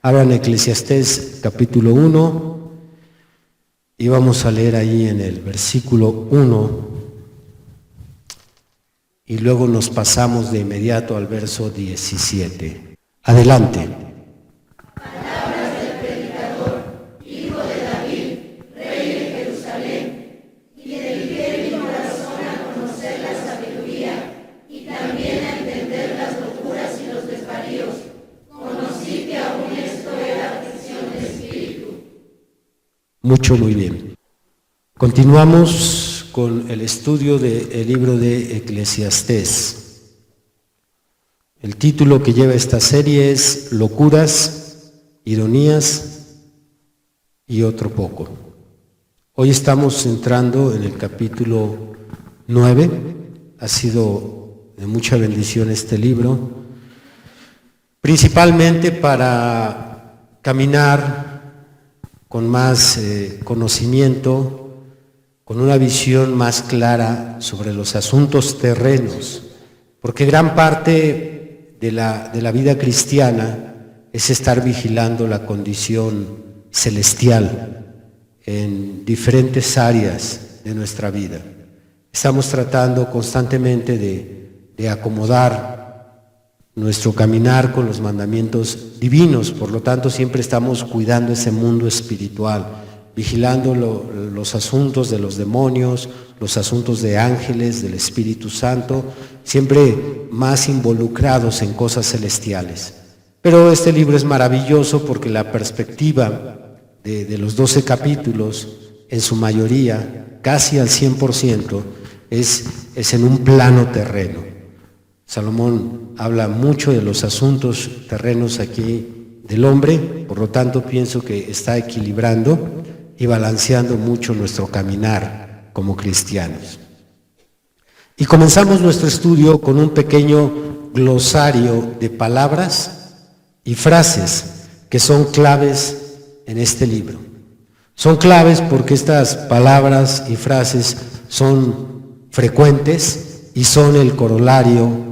Abran Eclesiastés capítulo 1 y vamos a leer ahí en el versículo 1 y luego nos pasamos de inmediato al verso 17. Adelante. Palabras del predicador, hijo de David, rey de Jerusalén, y dediqué mi corazón a conocer la sabiduría y también a entender las locuras y los desvaríos. Conocí que aún esto era aflicción de espíritu. Muy bien. Continuamos con el estudio del libro de Eclesiastés. El título que lleva esta serie es Locuras, Ironías y otro poco. Hoy estamos entrando en el capítulo 9. Ha sido de mucha bendición este libro, principalmente para caminar con más conocimiento, con una visión más clara sobre los asuntos terrenos, porque gran parte de la vida cristiana es estar vigilando la condición celestial en diferentes áreas de nuestra vida. Estamos tratando constantemente de acomodar nuestro caminar con los mandamientos divinos, por lo tanto siempre estamos cuidando ese mundo espiritual, vigilando los asuntos de los demonios, los asuntos de ángeles, del Espíritu Santo, siempre más involucrados en cosas celestiales. Pero este libro es maravilloso porque la perspectiva de los 12 capítulos, en su mayoría, casi al 100%, es en un plano terreno. Salomón habla mucho de los asuntos terrenos aquí del hombre, por lo tanto pienso que está equilibrando y balanceando mucho nuestro caminar como cristianos. Y comenzamos nuestro estudio con un pequeño glosario de palabras y frases que son claves en este libro. Son claves porque estas palabras y frases son frecuentes y son el corolario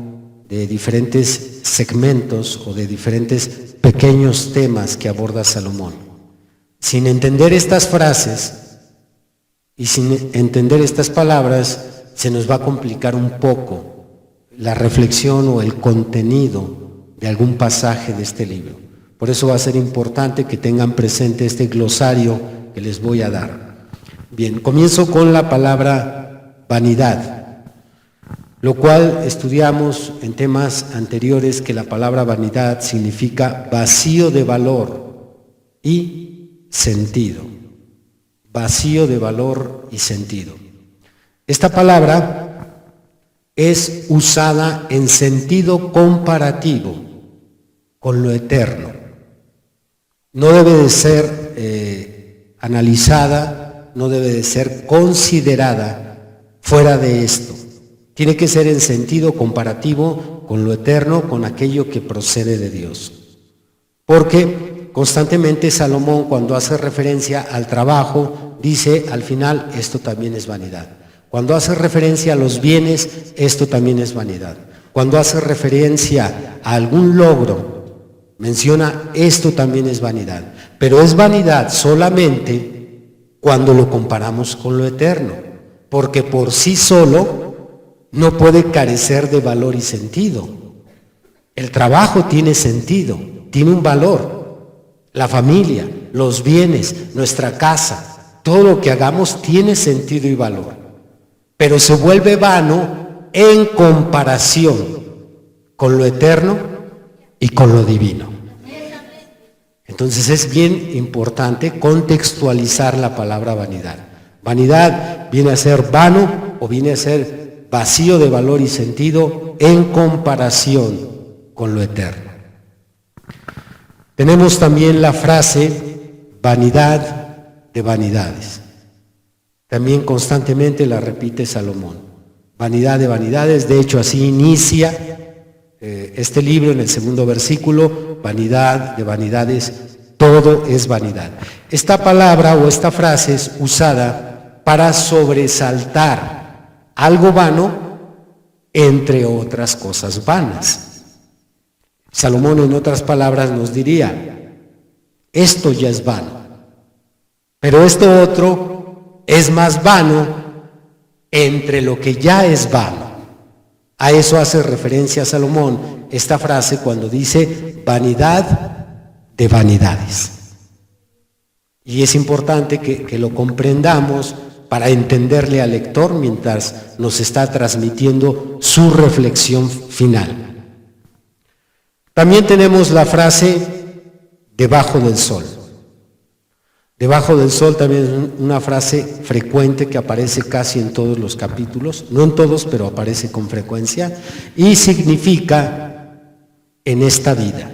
de diferentes segmentos o de diferentes pequeños temas que aborda Salomón. Sin entender estas frases y sin entender estas palabras, se nos va a complicar un poco la reflexión o el contenido de algún pasaje de este libro. Por eso va a ser importante que tengan presente este glosario que les voy a dar. Bien, comienzo con la palabra vanidad, lo cual estudiamos en temas anteriores que la palabra vanidad significa vacío de valor y sentido. Vacío de valor y sentido. Esta palabra es usada en sentido comparativo con lo eterno. No debe de ser analizada, no debe de ser considerada fuera de esto. Tiene que ser en sentido comparativo con lo eterno, con aquello que procede de Dios. Porque constantemente Salomón, cuando hace referencia al trabajo, dice al final, esto también es vanidad. Cuando hace referencia a los bienes, esto también es vanidad. Cuando hace referencia a algún logro, menciona, esto también es vanidad. Pero es vanidad solamente cuando lo comparamos con lo eterno, porque por sí solo no puede carecer de valor y sentido. El trabajo tiene sentido, tiene un valor. La familia, los bienes, nuestra casa, todo lo que hagamos tiene sentido y valor. Pero se vuelve vano en comparación con lo eterno y con lo divino. Entonces es bien importante contextualizar la palabra vanidad. Vanidad viene a ser vano o viene a ser vacío de valor y sentido en comparación con lo eterno. Tenemos también la frase vanidad de vanidades. También constantemente la repite Salomón. Vanidad de vanidades, de hecho así inicia este libro en el segundo versículo, vanidad de vanidades, todo es vanidad. Esta palabra o esta frase es usada para sobresaltar algo vano entre otras cosas vanas. Salomón, en otras palabras, nos diría, esto ya es vano. Pero esto otro es más vano entre lo que ya es vano. A eso hace referencia Salomón esta frase cuando dice vanidad de vanidades. Y es importante que lo comprendamos para entenderle al lector mientras nos está transmitiendo su reflexión final. También tenemos la frase debajo del sol. Debajo del sol también es una frase frecuente que aparece casi en todos los capítulos, no en todos, pero aparece con frecuencia, y significa en esta vida.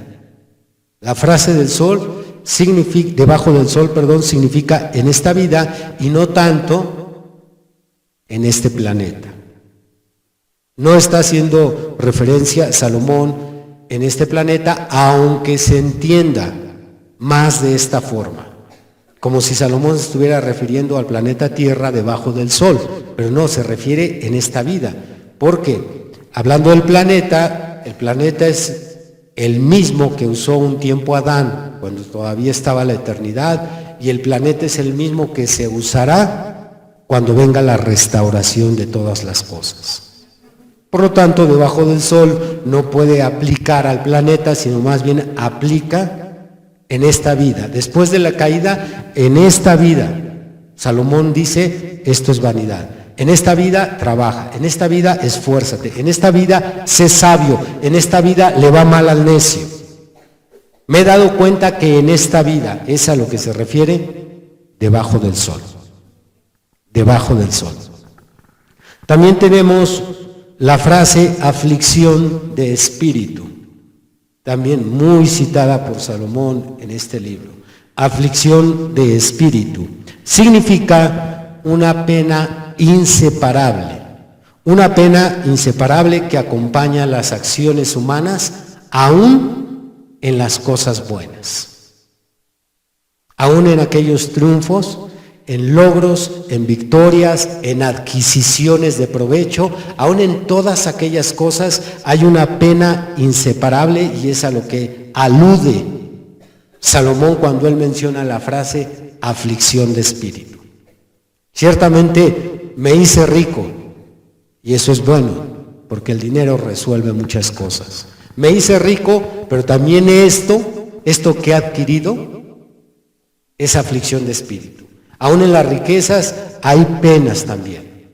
La frase del sol significa, debajo del sol, significa en esta vida y no tanto en este planeta. No está haciendo referencia Salomón en este planeta, aunque se entienda más de esta forma. Como si Salomón se estuviera refiriendo al planeta Tierra debajo del sol, pero no, se refiere en esta vida, porque hablando del planeta, el planeta es el mismo que usó un tiempo Adán, cuando todavía estaba la eternidad, y el planeta es el mismo que se usará cuando venga la restauración de todas las cosas. Por lo tanto, debajo del sol no puede aplicar al planeta, sino más bien aplica en esta vida. Después de la caída, en esta vida, Salomón dice, esto es vanidad. En esta vida trabaja, en esta vida esfuérzate, en esta vida sé sabio, en esta vida le va mal al necio. Me he dado cuenta que en esta vida es a lo que se refiere debajo del sol. Debajo del sol. También tenemos la frase aflicción de espíritu, también muy citada por Salomón en este libro. Aflicción de espíritu significa una pena inseparable, una pena inseparable que acompaña las acciones humanas aún en las cosas buenas, aún en aquellos triunfos, en logros, en victorias, en adquisiciones de provecho, aún en todas aquellas cosas hay una pena inseparable, y es a lo que alude Salomón cuando él menciona la frase aflicción de espíritu. Ciertamente me hice rico, y eso es bueno, porque el dinero resuelve muchas cosas. Me hice rico, pero también esto que he adquirido es aflicción de espíritu. Aún en las riquezas hay penas también.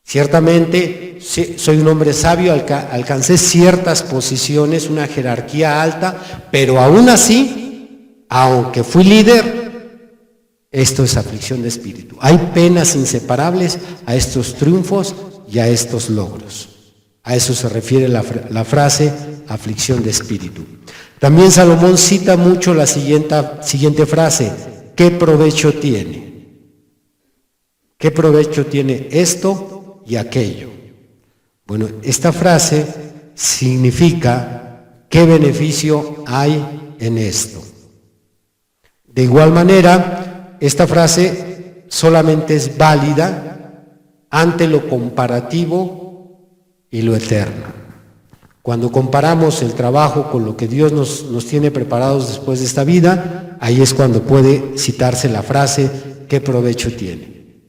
Ciertamente soy un hombre sabio, alcancé ciertas posiciones, una jerarquía alta, pero aún así, aunque fui líder, esto es aflicción de espíritu. Hay penas inseparables a estos triunfos y a estos logros. A eso se refiere la frase aflicción de espíritu. También Salomón cita mucho la siguiente frase: ¿qué provecho tiene? ¿Qué provecho tiene esto y aquello? Bueno, esta frase significa ¿qué beneficio hay en esto? De igual manera, esta frase solamente es válida ante lo comparativo y lo eterno. Cuando comparamos el trabajo con lo que Dios nos tiene preparados después de esta vida, ahí es cuando puede citarse la frase, ¿qué provecho tiene?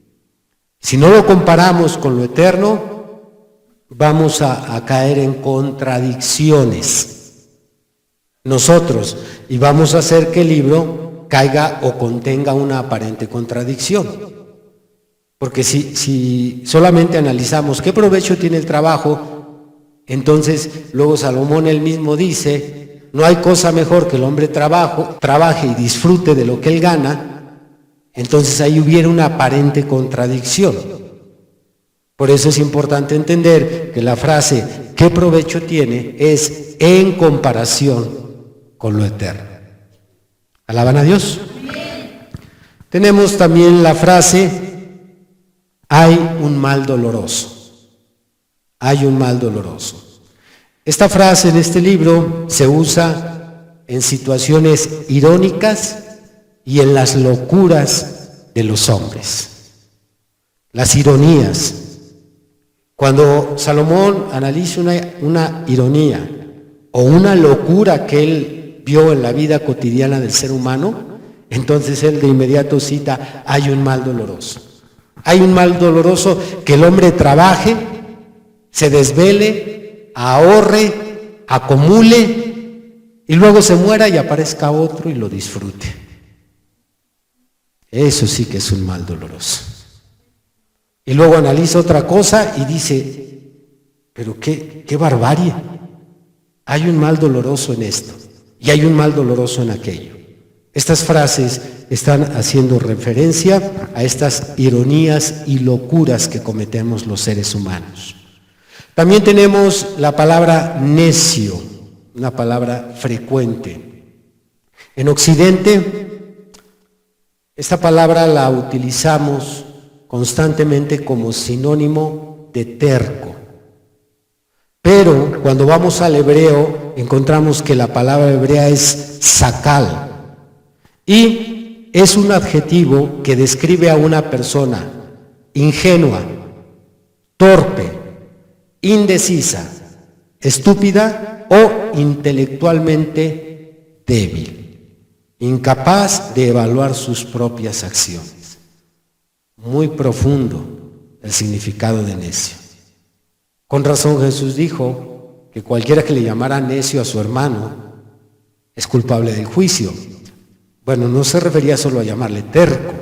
Si no lo comparamos con lo eterno, vamos a caer en contradicciones nosotros, y vamos a hacer que el libro caiga o contenga una aparente contradicción. Porque si solamente analizamos qué provecho tiene el trabajo, entonces luego Salomón él mismo dice, no hay cosa mejor que el hombre trabaje y disfrute de lo que él gana. Entonces ahí hubiera una aparente contradicción. Por eso es importante entender que la frase ¿qué provecho tiene? Es en comparación con lo eterno. ¿Alaban a Dios? Tenemos también la frase hay un mal doloroso. Hay un mal doloroso. Esta frase en este libro se usa en situaciones irónicas y en las locuras de los hombres. Las ironías. Cuando Salomón analiza una ironía o una locura que él vio en la vida cotidiana del ser humano, entonces él de inmediato cita, hay un mal doloroso. Hay un mal doloroso que el hombre trabaje, se desvele, ahorre, acumule y luego se muera y aparezca otro y lo disfrute. Eso sí que es un mal doloroso. Y luego analiza otra cosa y dice, pero qué barbarie. Hay un mal doloroso en esto y hay un mal doloroso en aquello. Estas frases están haciendo referencia a estas ironías y locuras que cometemos los seres humanos. También tenemos la palabra necio, una palabra frecuente. En Occidente, esta palabra la utilizamos constantemente como sinónimo de terco. Pero cuando vamos al hebreo, encontramos que la palabra hebrea es sakal. Y es un adjetivo que describe a una persona ingenua, torpe, indecisa, estúpida o intelectualmente débil, incapaz de evaluar sus propias acciones. Muy profundo el significado de necio. Con razón Jesús dijo que cualquiera que le llamara necio a su hermano es culpable del juicio. Bueno, no se refería solo a llamarle terco,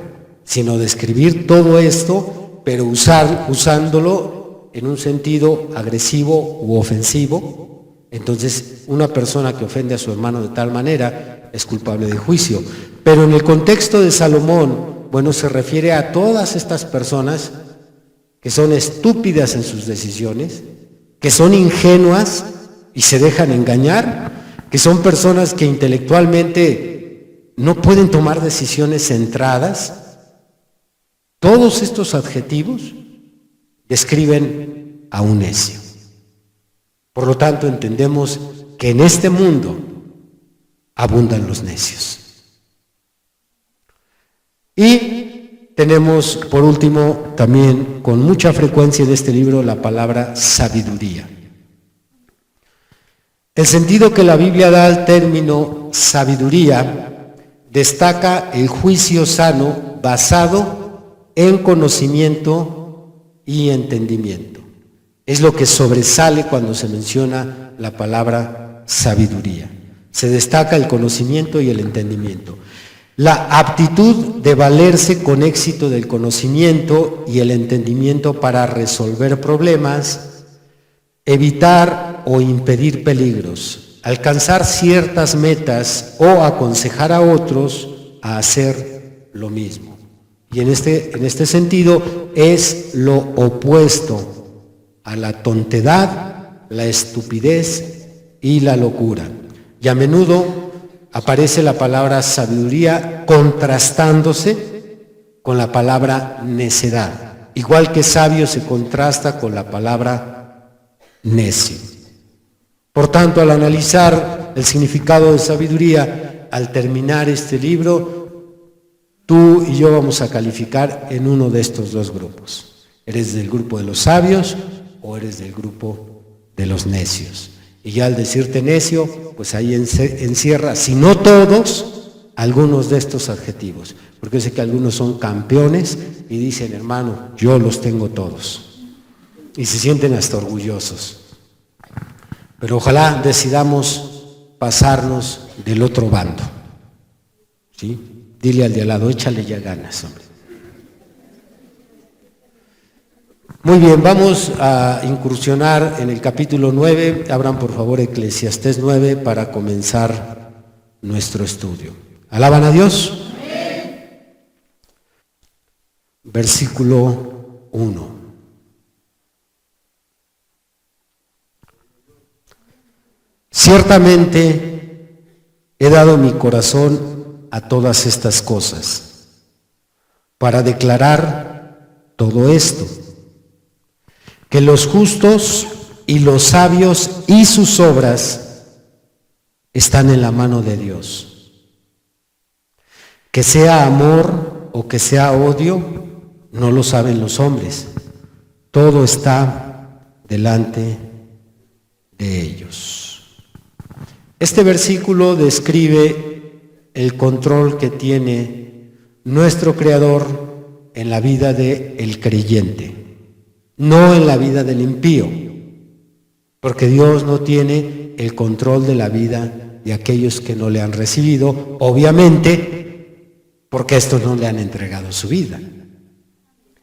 sino describir todo esto, pero usándolo en un sentido agresivo u ofensivo. Entonces, una persona que ofende a su hermano de tal manera es culpable de juicio. Pero en el contexto de Salomón, bueno, se refiere a todas estas personas que son estúpidas en sus decisiones, que son ingenuas y se dejan engañar, que son personas que intelectualmente no pueden tomar decisiones centradas. Todos estos adjetivos describen a un necio. Por lo tanto, entendemos que en este mundo abundan los necios. Y tenemos, por último, también con mucha frecuencia en este libro la palabra sabiduría. El sentido que la Biblia da al término sabiduría destaca el juicio sano basado en conocimiento y entendimiento. Es lo que sobresale cuando se menciona la palabra sabiduría. Se destaca el conocimiento y el entendimiento. La aptitud de valerse con éxito del conocimiento y el entendimiento para resolver problemas, evitar o impedir peligros, alcanzar ciertas metas o aconsejar a otros a hacer lo mismo. Y en este sentido es lo opuesto a la tontedad, la estupidez y la locura. Y a menudo aparece la palabra sabiduría contrastándose con la palabra necedad. Igual que sabio se contrasta con la palabra necio. Por tanto, al analizar el significado de sabiduría, al terminar este libro, tú y yo vamos a calificar en uno de estos dos grupos. ¿Eres del grupo de los sabios o eres del grupo de los necios? Y ya al decirte necio, pues ahí encierra, si no todos, algunos de estos adjetivos. Porque yo sé que algunos son campeones y dicen, hermano, yo los tengo todos. Y se sienten hasta orgullosos. Pero ojalá decidamos pasarnos del otro bando. ¿Sí? Dile al de al lado, échale ya ganas, hombre. Muy bien, vamos a incursionar en el capítulo 9. Abran por favor Eclesiastés 9 para comenzar nuestro estudio. ¿Alaban a Dios? Amén. Versículo 1. Ciertamente he dado mi corazón a todas estas cosas, para declarar todo esto, que los justos y los sabios y sus obras están en la mano de Dios. Que sea amor o que sea odio, no lo saben los hombres. Todo está delante de ellos. Este versículo describe el control que tiene nuestro Creador en la vida del creyente, no en la vida del impío, porque Dios no tiene el control de la vida de aquellos que no le han recibido, obviamente, porque estos no le han entregado su vida.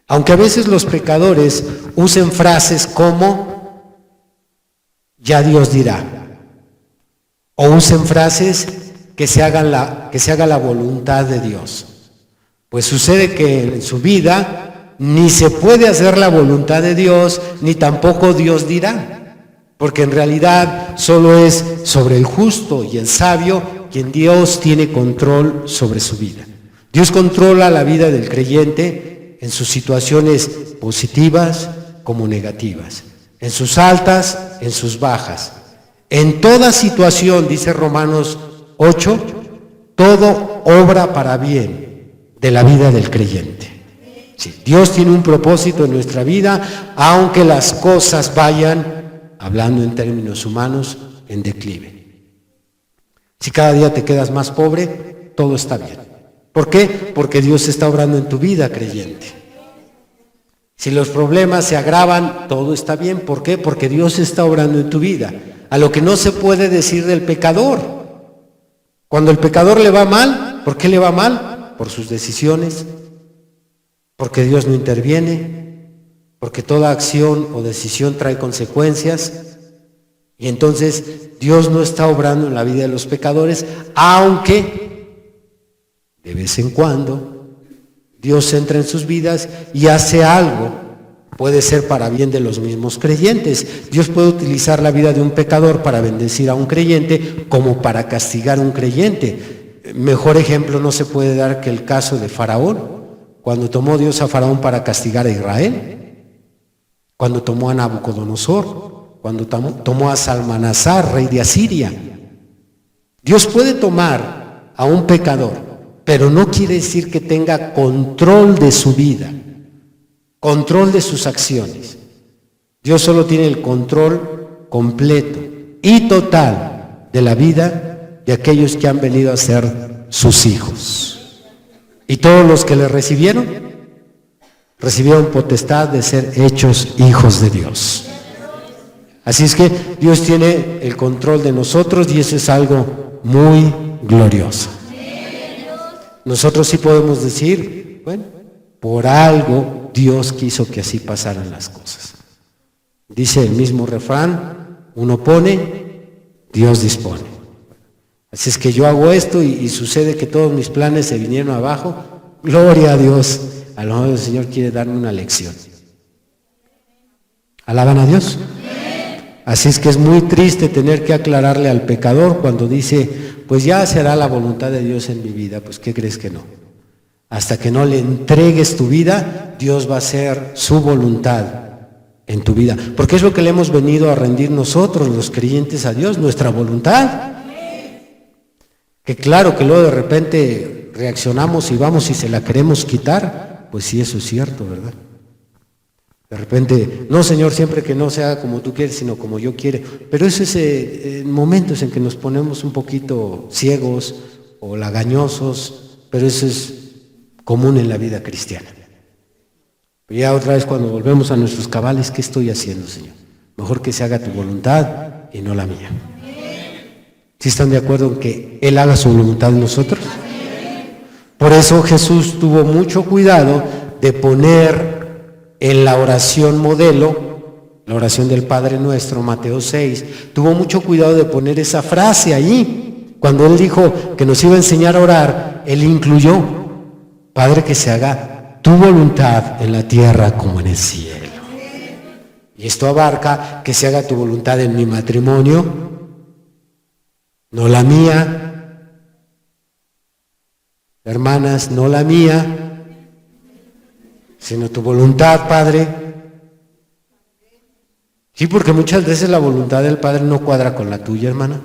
Aunque a veces los pecadores usen frases como ya Dios dirá, o usen frases que se haga la voluntad de Dios. Pues sucede que en su vida ni se puede hacer la voluntad de Dios, ni tampoco Dios dirá, porque en realidad solo es sobre el justo y el sabio quien Dios tiene control sobre su vida. Dios controla la vida del creyente en sus situaciones positivas como negativas, en sus altas, en sus bajas. En toda situación, dice Romanos 8, todo obra para bien de la vida del creyente. Sí, Dios tiene un propósito en nuestra vida, aunque las cosas vayan, hablando en términos humanos, en declive. Si cada día te quedas más pobre, todo está bien. ¿Por qué? Porque Dios está obrando en tu vida, creyente. Si los problemas se agravan, todo está bien. ¿Por qué? Porque Dios está obrando en tu vida. A lo que no se puede decir del pecador. Cuando el pecador le va mal, ¿por qué le va mal? Por sus decisiones, porque Dios no interviene, porque toda acción o decisión trae consecuencias. Y entonces Dios no está obrando en la vida de los pecadores, aunque de vez en cuando Dios entra en sus vidas y hace algo. Puede ser para bien de los mismos creyentes. Dios puede utilizar la vida de un pecador para bendecir a un creyente como para castigar a un creyente. Mejor ejemplo no se puede dar que el caso de Faraón, cuando tomó Dios a Faraón para castigar a Israel, cuando tomó a Nabucodonosor, cuando tomó a Salmanasar, rey de Asiria. Dios puede tomar a un pecador, pero no quiere decir que tenga control de su vida, control de sus acciones. Dios solo tiene el control completo y total de la vida de aquellos que han venido a ser sus hijos. Y todos los que le recibieron potestad de ser hechos hijos de Dios. Así es que Dios tiene el control de nosotros y eso es algo muy glorioso. Nosotros sí podemos decir, bueno, por algo Dios quiso que así pasaran las cosas. Dice el mismo refrán, uno pone, Dios dispone. Así es que yo hago esto y sucede que todos mis planes se vinieron abajo. Gloria a Dios. A lo mejor el Señor quiere darme una lección. ¿Alaban a Dios? Así es que es muy triste tener que aclararle al pecador cuando dice, pues ya será la voluntad de Dios en mi vida. Pues ¿qué crees que no? Hasta que no le entregues tu vida, Dios va a hacer su voluntad en tu vida. Porque es lo que le hemos venido a rendir nosotros, los creyentes, a Dios, nuestra voluntad. Que claro que luego de repente reaccionamos y vamos y se la queremos quitar, pues sí, eso es cierto, ¿verdad? De repente, no Señor, siempre que no sea como tú quieres, sino como yo quiero. Pero eso es momentos en que nos ponemos un poquito ciegos o lagañosos, pero eso es común en la vida cristiana. Pero ya otra vez cuando volvemos a nuestros cabales, ¿qué estoy haciendo, Señor? Mejor que se haga tu voluntad y no la mía. ¿Sí están de acuerdo en que Él haga su voluntad en nosotros? Por eso Jesús tuvo mucho cuidado de poner en la oración modelo, la oración del Padre Nuestro, Mateo 6, tuvo mucho cuidado de poner esa frase allí. Cuando Él dijo que nos iba a enseñar a orar, Él incluyó, Padre, que se haga tu voluntad en la tierra como en el cielo. Y esto abarca que se haga tu voluntad en mi matrimonio, no la mía. Hermanas, no la mía, sino tu voluntad, Padre. Sí, porque muchas veces la voluntad del Padre no cuadra con la tuya, hermana.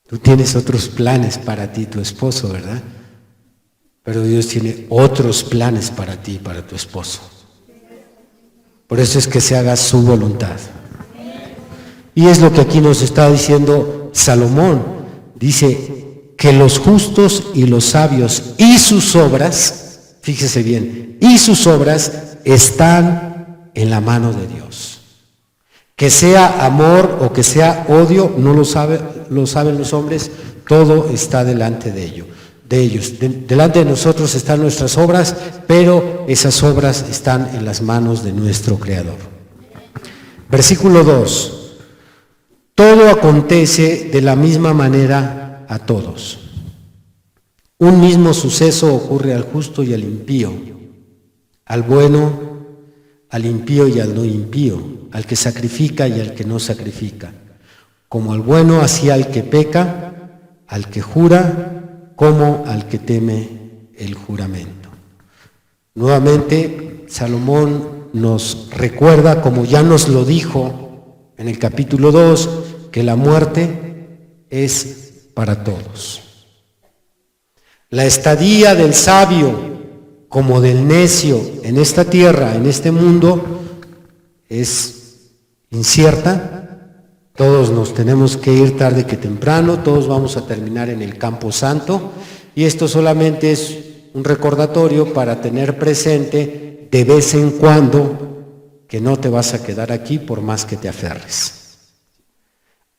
Tú tienes otros planes para ti, tu esposo, ¿verdad? Pero Dios tiene otros planes para ti y para tu esposo. Por eso es que se haga su voluntad. Y es lo que aquí nos está diciendo Salomón. Dice que los justos y los sabios y sus obras, fíjese bien, y sus obras están en la mano de Dios. Que sea amor o que sea odio, no lo saben los hombres, todo está delante de ellos. Delante de nosotros están nuestras obras, pero esas obras están en las manos de nuestro Creador. Versículo 2. Todo acontece de la misma manera a todos. Un mismo suceso ocurre al justo y al impío, al bueno, al impío y al no impío, al que sacrifica y al que no sacrifica. Como al bueno, así al que peca, al que jura, como al que teme el juramento. Nuevamente, Salomón nos recuerda, como ya nos lo dijo en el capítulo 2, que la muerte es para todos. La estadía del sabio como del necio en esta tierra, en este mundo, es incierta. Todos nos tenemos que ir tarde que temprano, todos vamos a terminar en el campo santo, y esto solamente es un recordatorio para tener presente de vez en cuando que no te vas a quedar aquí por más que te aferres.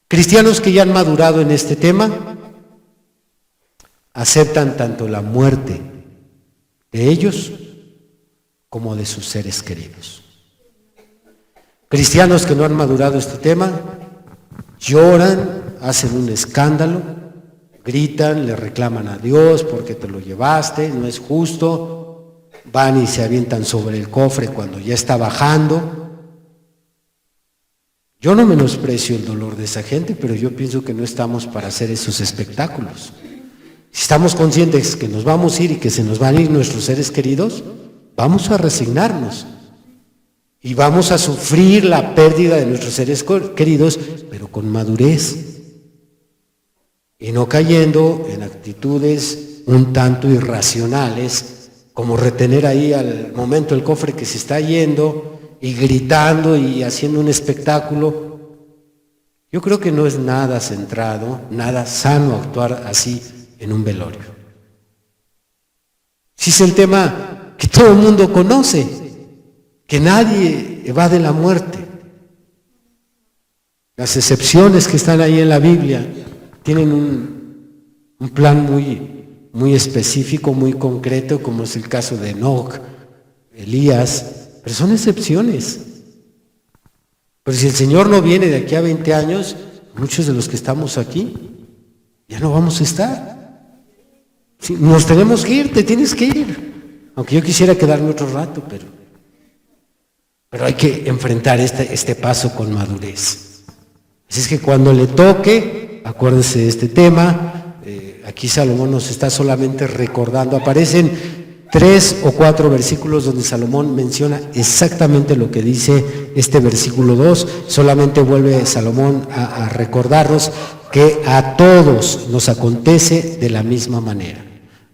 Cristianos que ya han madurado en este tema aceptan tanto la muerte de ellos como de sus seres queridos. Cristianos que no han madurado este tema lloran, hacen un escándalo, gritan, le reclaman a Dios porque te lo llevaste, no es justo, van y se avientan sobre el cofre cuando ya está bajando. Yo no menosprecio el dolor de esa gente, pero yo pienso que no estamos para hacer esos espectáculos. Si estamos conscientes que nos vamos a ir y que se nos van a ir nuestros seres queridos, vamos a resignarnos. Y vamos a sufrir la pérdida de nuestros seres queridos, pero con madurez. Y no cayendo en actitudes un tanto irracionales, como retener ahí al momento el cofre que se está yendo y gritando y haciendo un espectáculo. Yo creo que no es nada centrado, nada sano actuar así en un velorio. Si es el tema que todo el mundo conoce, que nadie evade la muerte. Las excepciones que están ahí en la Biblia tienen un plan muy específico, muy concreto, como es el caso de Enoc, Elías, pero son excepciones. Pero si el Señor no viene de aquí a 20 años, muchos de los que estamos aquí ya no vamos a estar. Sí, nos tenemos que ir, te tienes que ir. Aunque yo quisiera quedarme otro rato, pero hay que enfrentar este paso con madurez. Así es que cuando le toque, acuérdense de este tema. Aquí Salomón nos está solamente recordando, aparecen 3 o 4 versículos donde Salomón menciona exactamente lo que dice este versículo 2, solamente vuelve Salomón a recordarnos que a todos nos acontece de la misma manera,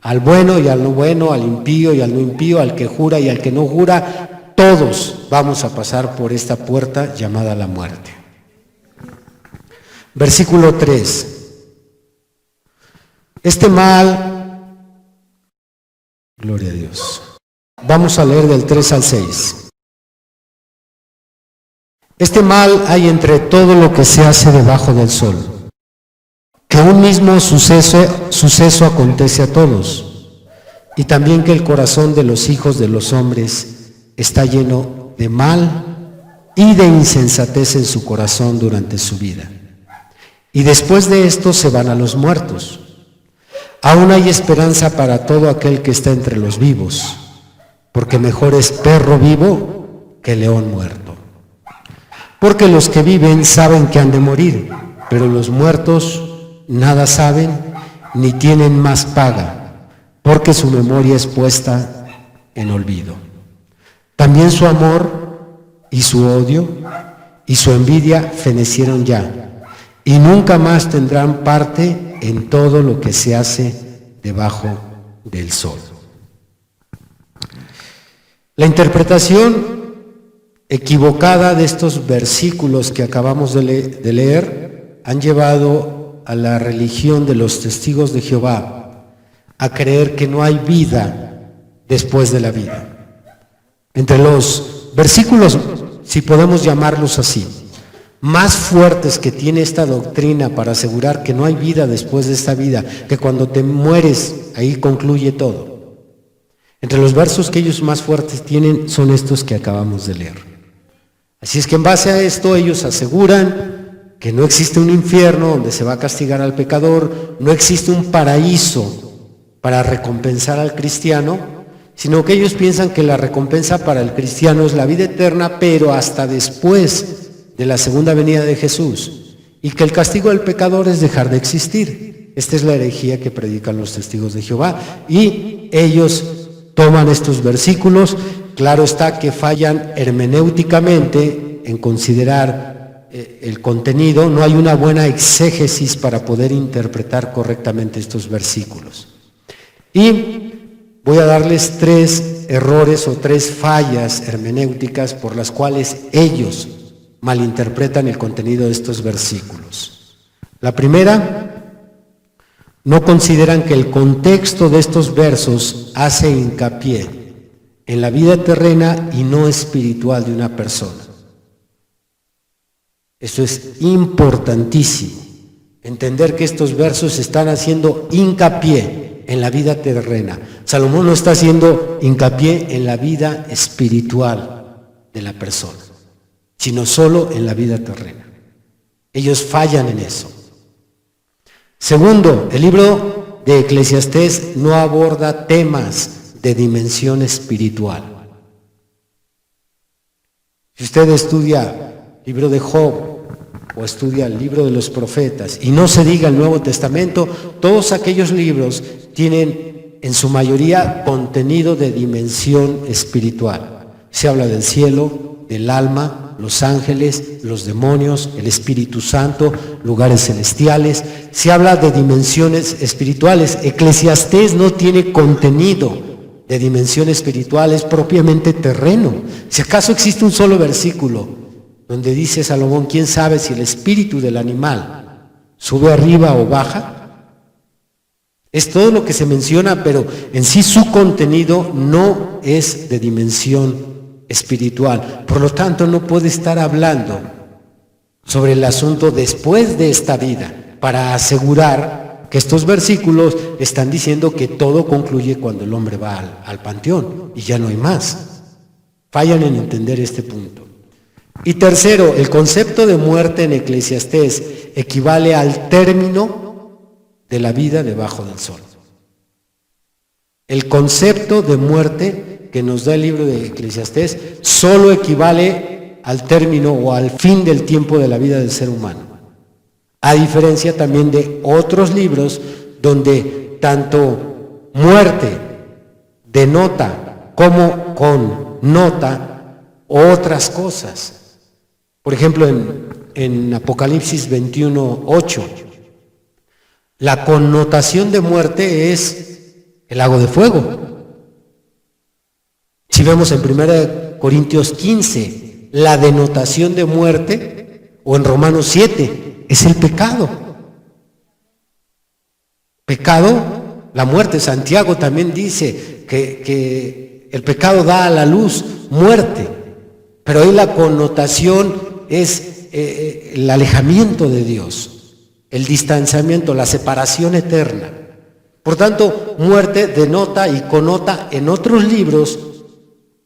al bueno y al no bueno, al impío y al no impío, al que jura y al que no jura, todos vamos a pasar por esta puerta llamada la muerte. Versículo 3. Este mal, gloria a Dios. Vamos a leer del 3 al 6. Este mal hay entre todo lo que se hace debajo del sol, que un mismo suceso acontece a todos, y también que el corazón de los hijos de los hombres está lleno de mal y de insensatez en su corazón durante su vida. Y después de esto se van a los muertos. Aún hay esperanza para todo aquel que está entre los vivos, porque mejor es perro vivo que león muerto. Porque los que viven saben que han de morir, pero los muertos nada saben ni tienen más paga, porque su memoria es puesta en olvido. También su amor y su odio y su envidia fenecieron ya, y nunca más tendrán parte en todo lo que se hace debajo del sol. La interpretación equivocada de estos versículos que acabamos de leer han llevado a la religión de los testigos de Jehová a creer que no hay vida después de la vida. Entre los versículos, si podemos llamarlos así, más fuertes que tiene esta doctrina para asegurar que no hay vida después de esta vida, que cuando te mueres ahí concluye todo. Entre los versos que ellos más fuertes tienen son estos que acabamos de leer. Así es que en base a esto ellos aseguran que no existe un infierno donde se va a castigar al pecador, no existe un paraíso para recompensar al cristiano, sino que ellos piensan que la recompensa para el cristiano es la vida eterna, pero hasta después de la segunda venida de Jesús, y que el castigo del pecador es dejar de existir. Esta es la herejía que predican los testigos de Jehová, y ellos toman estos versículos. Claro está que fallan hermenéuticamente en considerar el contenido, no hay una buena exégesis para poder interpretar correctamente estos versículos. Y voy a darles 3 errores o 3 fallas hermenéuticas por las cuales ellos malinterpretan el contenido de estos versículos. La primera, no consideran que el contexto de estos versos hace hincapié en la vida terrena y no espiritual de una persona. Eso es importantísimo, entender que estos versos están haciendo hincapié en la vida terrena. Salomón no está haciendo hincapié en la vida espiritual de la persona, sino solo en la vida terrena. Ellos fallan en eso. Segundo, el libro de Eclesiastés no aborda temas de dimensión espiritual. Si usted estudia el libro de Job o estudia el libro de los profetas, y no se diga el Nuevo Testamento, todos aquellos libros tienen en su mayoría contenido de dimensión espiritual. Se habla del cielo, del alma, los ángeles, los demonios, el Espíritu Santo, lugares celestiales. Se habla de dimensiones espirituales. Eclesiastés no tiene contenido de dimensión espiritual, es propiamente terreno. Si acaso existe un solo versículo donde dice Salomón, ¿quién sabe si el espíritu del animal sube arriba o baja? Es todo lo que se menciona, pero en sí su contenido no es de dimensión espiritual. Por lo tanto, no puede estar hablando sobre el asunto después de esta vida para asegurar que estos versículos están diciendo que todo concluye cuando el hombre va al panteón y ya no hay más. Fallan en entender este punto. Y tercero, el concepto de muerte en Eclesiastés equivale al término de la vida debajo del sol. El concepto de muerte que nos da el libro de Eclesiastés solo equivale al término o al fin del tiempo de la vida del ser humano, a diferencia también de otros libros donde tanto muerte denota como connota otras cosas. Por ejemplo, en Apocalipsis 21:8, la connotación de muerte es el lago de fuego. Si vemos en 1 Corintios 15, la denotación de muerte, o en Romanos 7, es el pecado. Pecado, la muerte. Santiago también dice que el pecado da a la luz muerte, pero ahí la connotación es el alejamiento de Dios, el distanciamiento, la separación eterna. Por tanto, muerte denota y connota en otros libros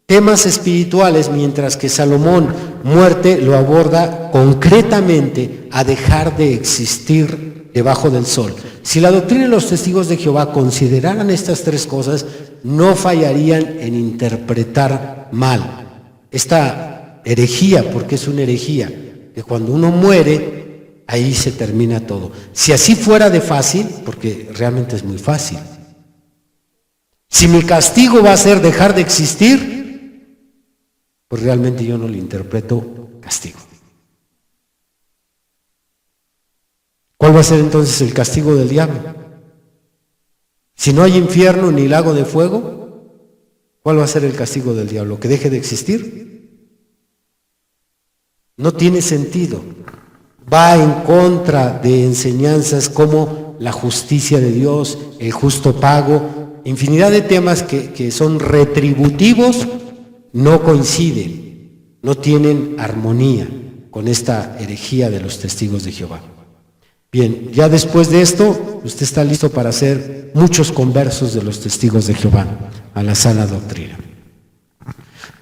temas espirituales, mientras que Salomón, muerte, lo aborda concretamente a dejar de existir debajo del sol. Si la doctrina de los testigos de Jehová consideraran estas 3 cosas, no fallarían en interpretar mal esta herejía, porque es una herejía, que cuando uno muere, ahí se termina todo. Si así fuera de fácil, porque realmente es muy fácil, si mi castigo va a ser dejar de existir, pues realmente yo no le interpreto castigo. ¿Cuál va a ser entonces el castigo del diablo? Si no hay infierno ni lago de fuego, ¿cuál va a ser el castigo del diablo? ¿Que deje de existir? No tiene sentido. Va en contra de enseñanzas como la justicia de Dios, el justo pago, infinidad de temas que son retributivos, no coinciden, no tienen armonía con esta herejía de los testigos de Jehová. Bien, ya después de esto, usted está listo para hacer muchos conversos de los testigos de Jehová a la sana doctrina.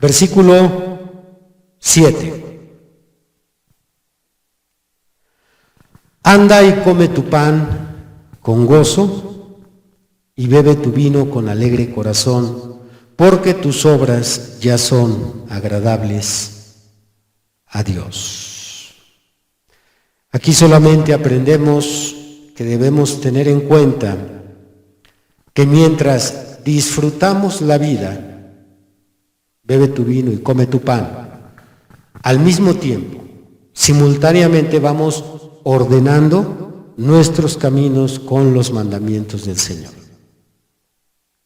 Versículo 7. Anda y come tu pan con gozo y bebe tu vino con alegre corazón, porque tus obras ya son agradables a Dios. Aquí solamente aprendemos que debemos tener en cuenta que mientras disfrutamos la vida, bebe tu vino y come tu pan, al mismo tiempo, simultáneamente vamos ordenando nuestros caminos con los mandamientos del Señor.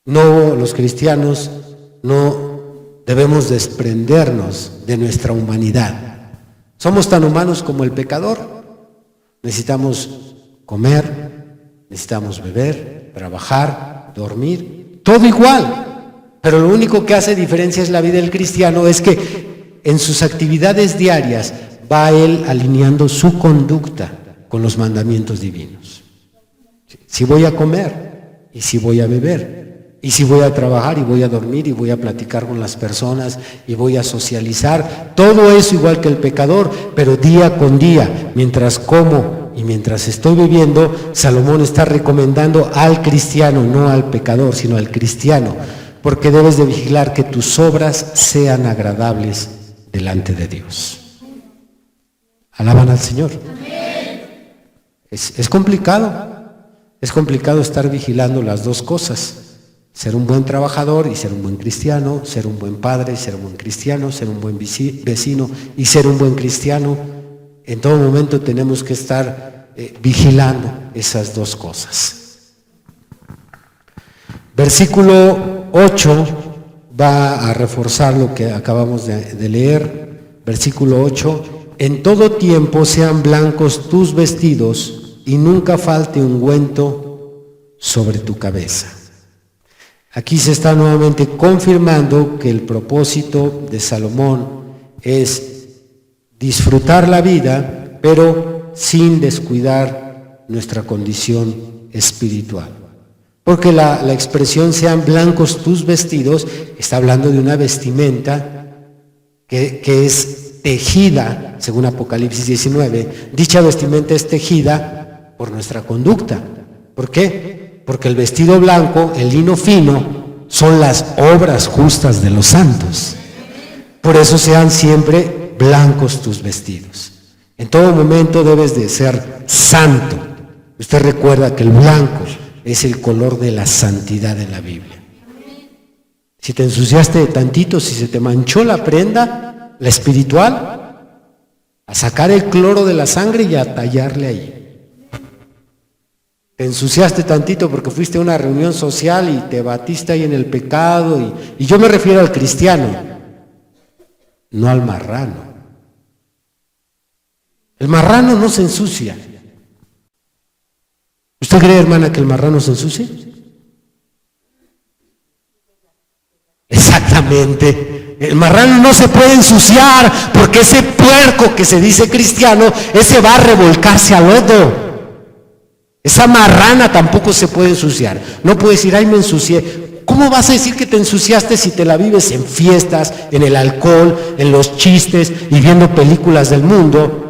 No, los cristianos no debemos desprendernos de nuestra humanidad. Somos tan humanos como el pecador. Necesitamos comer, necesitamos beber, trabajar, dormir, todo igual. Pero lo único que hace diferencia es la vida del cristiano, es que en sus actividades diarias va él alineando su conducta con los mandamientos divinos. Si voy a comer y si voy a beber y si voy a trabajar y voy a dormir y voy a platicar con las personas y voy a socializar, todo eso igual que el pecador, pero día con día, mientras como y mientras estoy viviendo, Salomón está recomendando al cristiano, no al pecador, sino al cristiano, porque debes de vigilar que tus obras sean agradables delante de Dios. ¿Alaban al Señor? Es complicado estar vigilando las dos cosas. Ser un buen trabajador y ser un buen cristiano, ser un buen padre y ser un buen cristiano, ser un buen vecino y ser un buen cristiano. En todo momento tenemos que estar vigilando esas dos cosas. Versículo 8 va a reforzar lo que acabamos de leer. Versículo 8. En todo tiempo sean blancos tus vestidos y nunca falte ungüento sobre tu cabeza. Aquí se está nuevamente confirmando que el propósito de Salomón es disfrutar la vida, pero sin descuidar nuestra condición espiritual. Porque la expresión sean blancos tus vestidos está hablando de una vestimenta que es tejida, según Apocalipsis 19, dicha vestimenta es tejida por nuestra conducta. ¿Por qué? Porque el vestido blanco, el lino fino, son las obras justas de los santos. Por eso sean siempre blancos tus vestidos. En todo momento debes de ser santo. Usted recuerda que el blanco es el color de la santidad en la Biblia. Si te ensuciaste de tantito, si se te manchó la prenda, la espiritual, a sacar el cloro de la sangre y a tallarle ahí. Te ensuciaste tantito porque fuiste a una reunión social y te batiste ahí en el pecado, y yo me refiero al cristiano, no al marrano. El marrano no se ensucia. ¿Usted cree, hermana, que el marrano se ensucia? Exactamente. El marrano no se puede ensuciar porque ese puerco que se dice cristiano, ese va a revolcarse al lodo. Esa marrana tampoco se puede ensuciar. No puede decir, ay, me ensucié. ¿Cómo vas a decir que te ensuciaste si te la vives en fiestas, en el alcohol, en los chistes y viendo películas del mundo?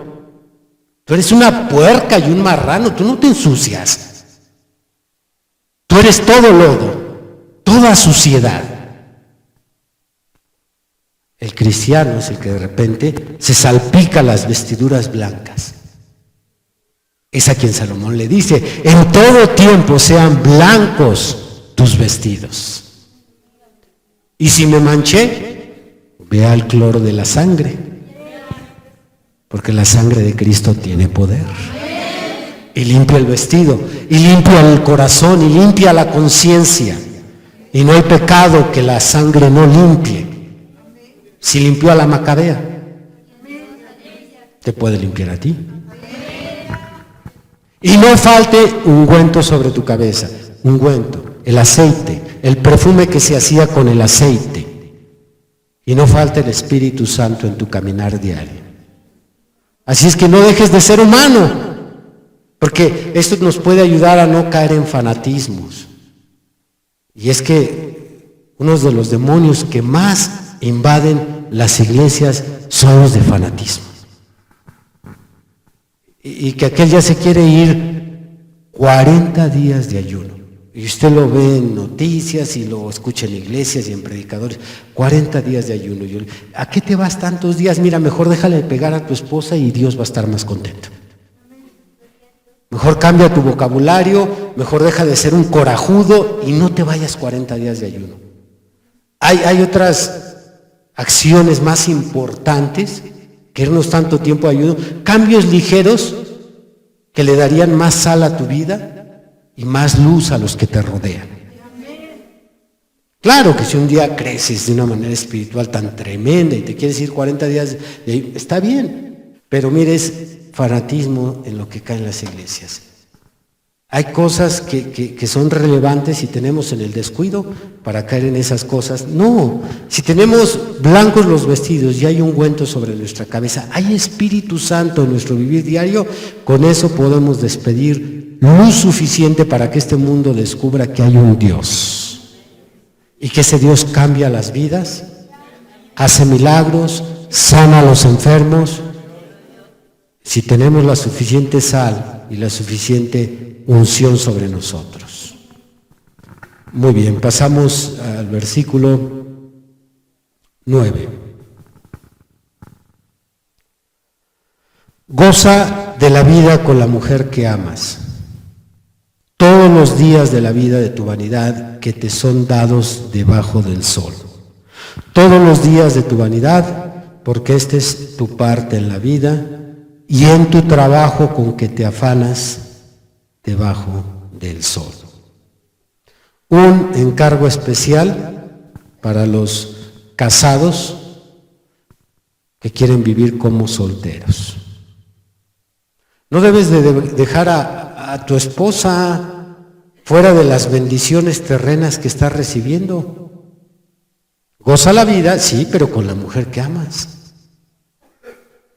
Tú eres una puerca y un marrano, tú no te ensucias. Tú eres todo lodo, toda suciedad. El cristiano es el que de repente se salpica las vestiduras blancas. Es a quien Salomón le dice, en todo tiempo sean blancos tus vestidos. Y si me manché, vea el cloro de la sangre, porque la sangre de Cristo tiene poder. Y limpia el vestido, y limpia el corazón, y limpia la conciencia. Y no hay pecado que la sangre no limpie. Si limpió a la Macabea, te puede limpiar a ti. Y no falte ungüento sobre tu cabeza, ungüento, el aceite, el perfume que se hacía con el aceite. Y no falte el Espíritu Santo en tu caminar diario. Así es que no dejes de ser humano, porque esto nos puede ayudar a no caer en fanatismos. Y es que uno de los demonios que más invaden las iglesias son los de fanatismo. Y que aquel ya se quiere ir 40 días de ayuno. Y usted lo ve en noticias y lo escucha en iglesias y en predicadores. 40 días de ayuno. ¿A qué te vas tantos días? Mira, mejor déjale de pegar a tu esposa y Dios va a estar más contento. Mejor cambia tu vocabulario, mejor deja de ser un corajudo y no te vayas 40 días de ayuno. Hay otras acciones más importantes que irnos tanto tiempo de ayuno, cambios ligeros que le darían más sal a tu vida y más luz a los que te rodean. Claro que si un día creces de una manera espiritual tan tremenda y te quieres ir 40 días de ahí, está bien, pero mire, es fanatismo en lo que caen las iglesias. Hay cosas que son relevantes y tenemos en el descuido para caer en esas cosas. No, si tenemos blancos los vestidos y hay ungüento sobre nuestra cabeza, hay Espíritu Santo en nuestro vivir diario, con eso podemos despedir luz suficiente para que este mundo descubra que hay un Dios y que ese Dios cambia las vidas, hace milagros, sana a los enfermos. Si tenemos la suficiente sal y la suficiente unción sobre nosotros. Muy bien, pasamos al versículo 9. Goza de la vida con la mujer que amas, todos los días de la vida de tu vanidad que te son dados debajo del sol. Todos los días de tu vanidad, porque esta es tu parte en la vida y en tu trabajo con que te afanas debajo del sol. Un encargo especial para los casados que quieren vivir como solteros. No debes de dejar a tu esposa fuera de las bendiciones terrenas que estás recibiendo. Goza la vida, sí, pero con la mujer que amas.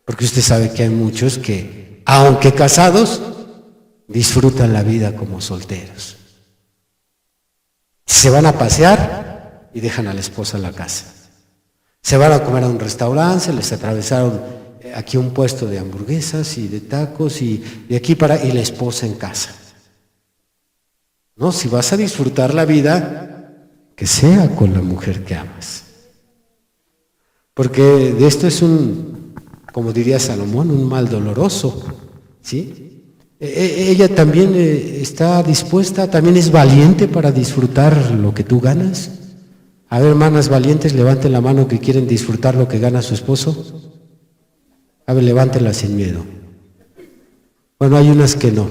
Porque usted sabe que hay muchos que, aunque casados, disfrutan la vida como solteros. Se van a pasear y dejan a la esposa en la casa. Se van a comer a un restaurante, se les atravesaron aquí un puesto de hamburguesas y de tacos y de aquí para y la esposa en casa. No, si vas a disfrutar la vida, que sea con la mujer que amas. Porque de esto es como diría Salomón, un mal doloroso, ¿sí? Ella también está dispuesta, también es valiente para disfrutar lo que tú ganas. A ver, hermanas valientes, levanten la mano que quieren disfrutar lo que gana su esposo. A ver, levántenla sin miedo. Bueno, hay unas que no.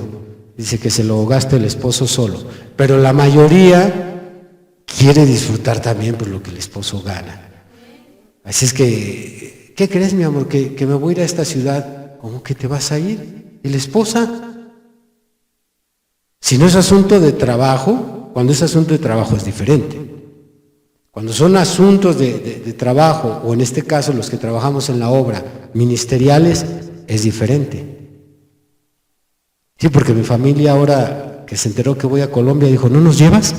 Dice que se lo gaste el esposo solo. Pero la mayoría quiere disfrutar también por lo que el esposo gana. Así es que, ¿qué crees, mi amor? ¿Que me voy a ir a esta ciudad? ¿Cómo que te vas a ir? ¿Y la esposa? Si no es asunto de trabajo, cuando es asunto de trabajo es diferente. Cuando son asuntos de trabajo, o en este caso los que trabajamos en la obra, ministeriales, es diferente. Sí, porque mi familia ahora que se enteró que voy a Colombia dijo, ¿no nos llevas?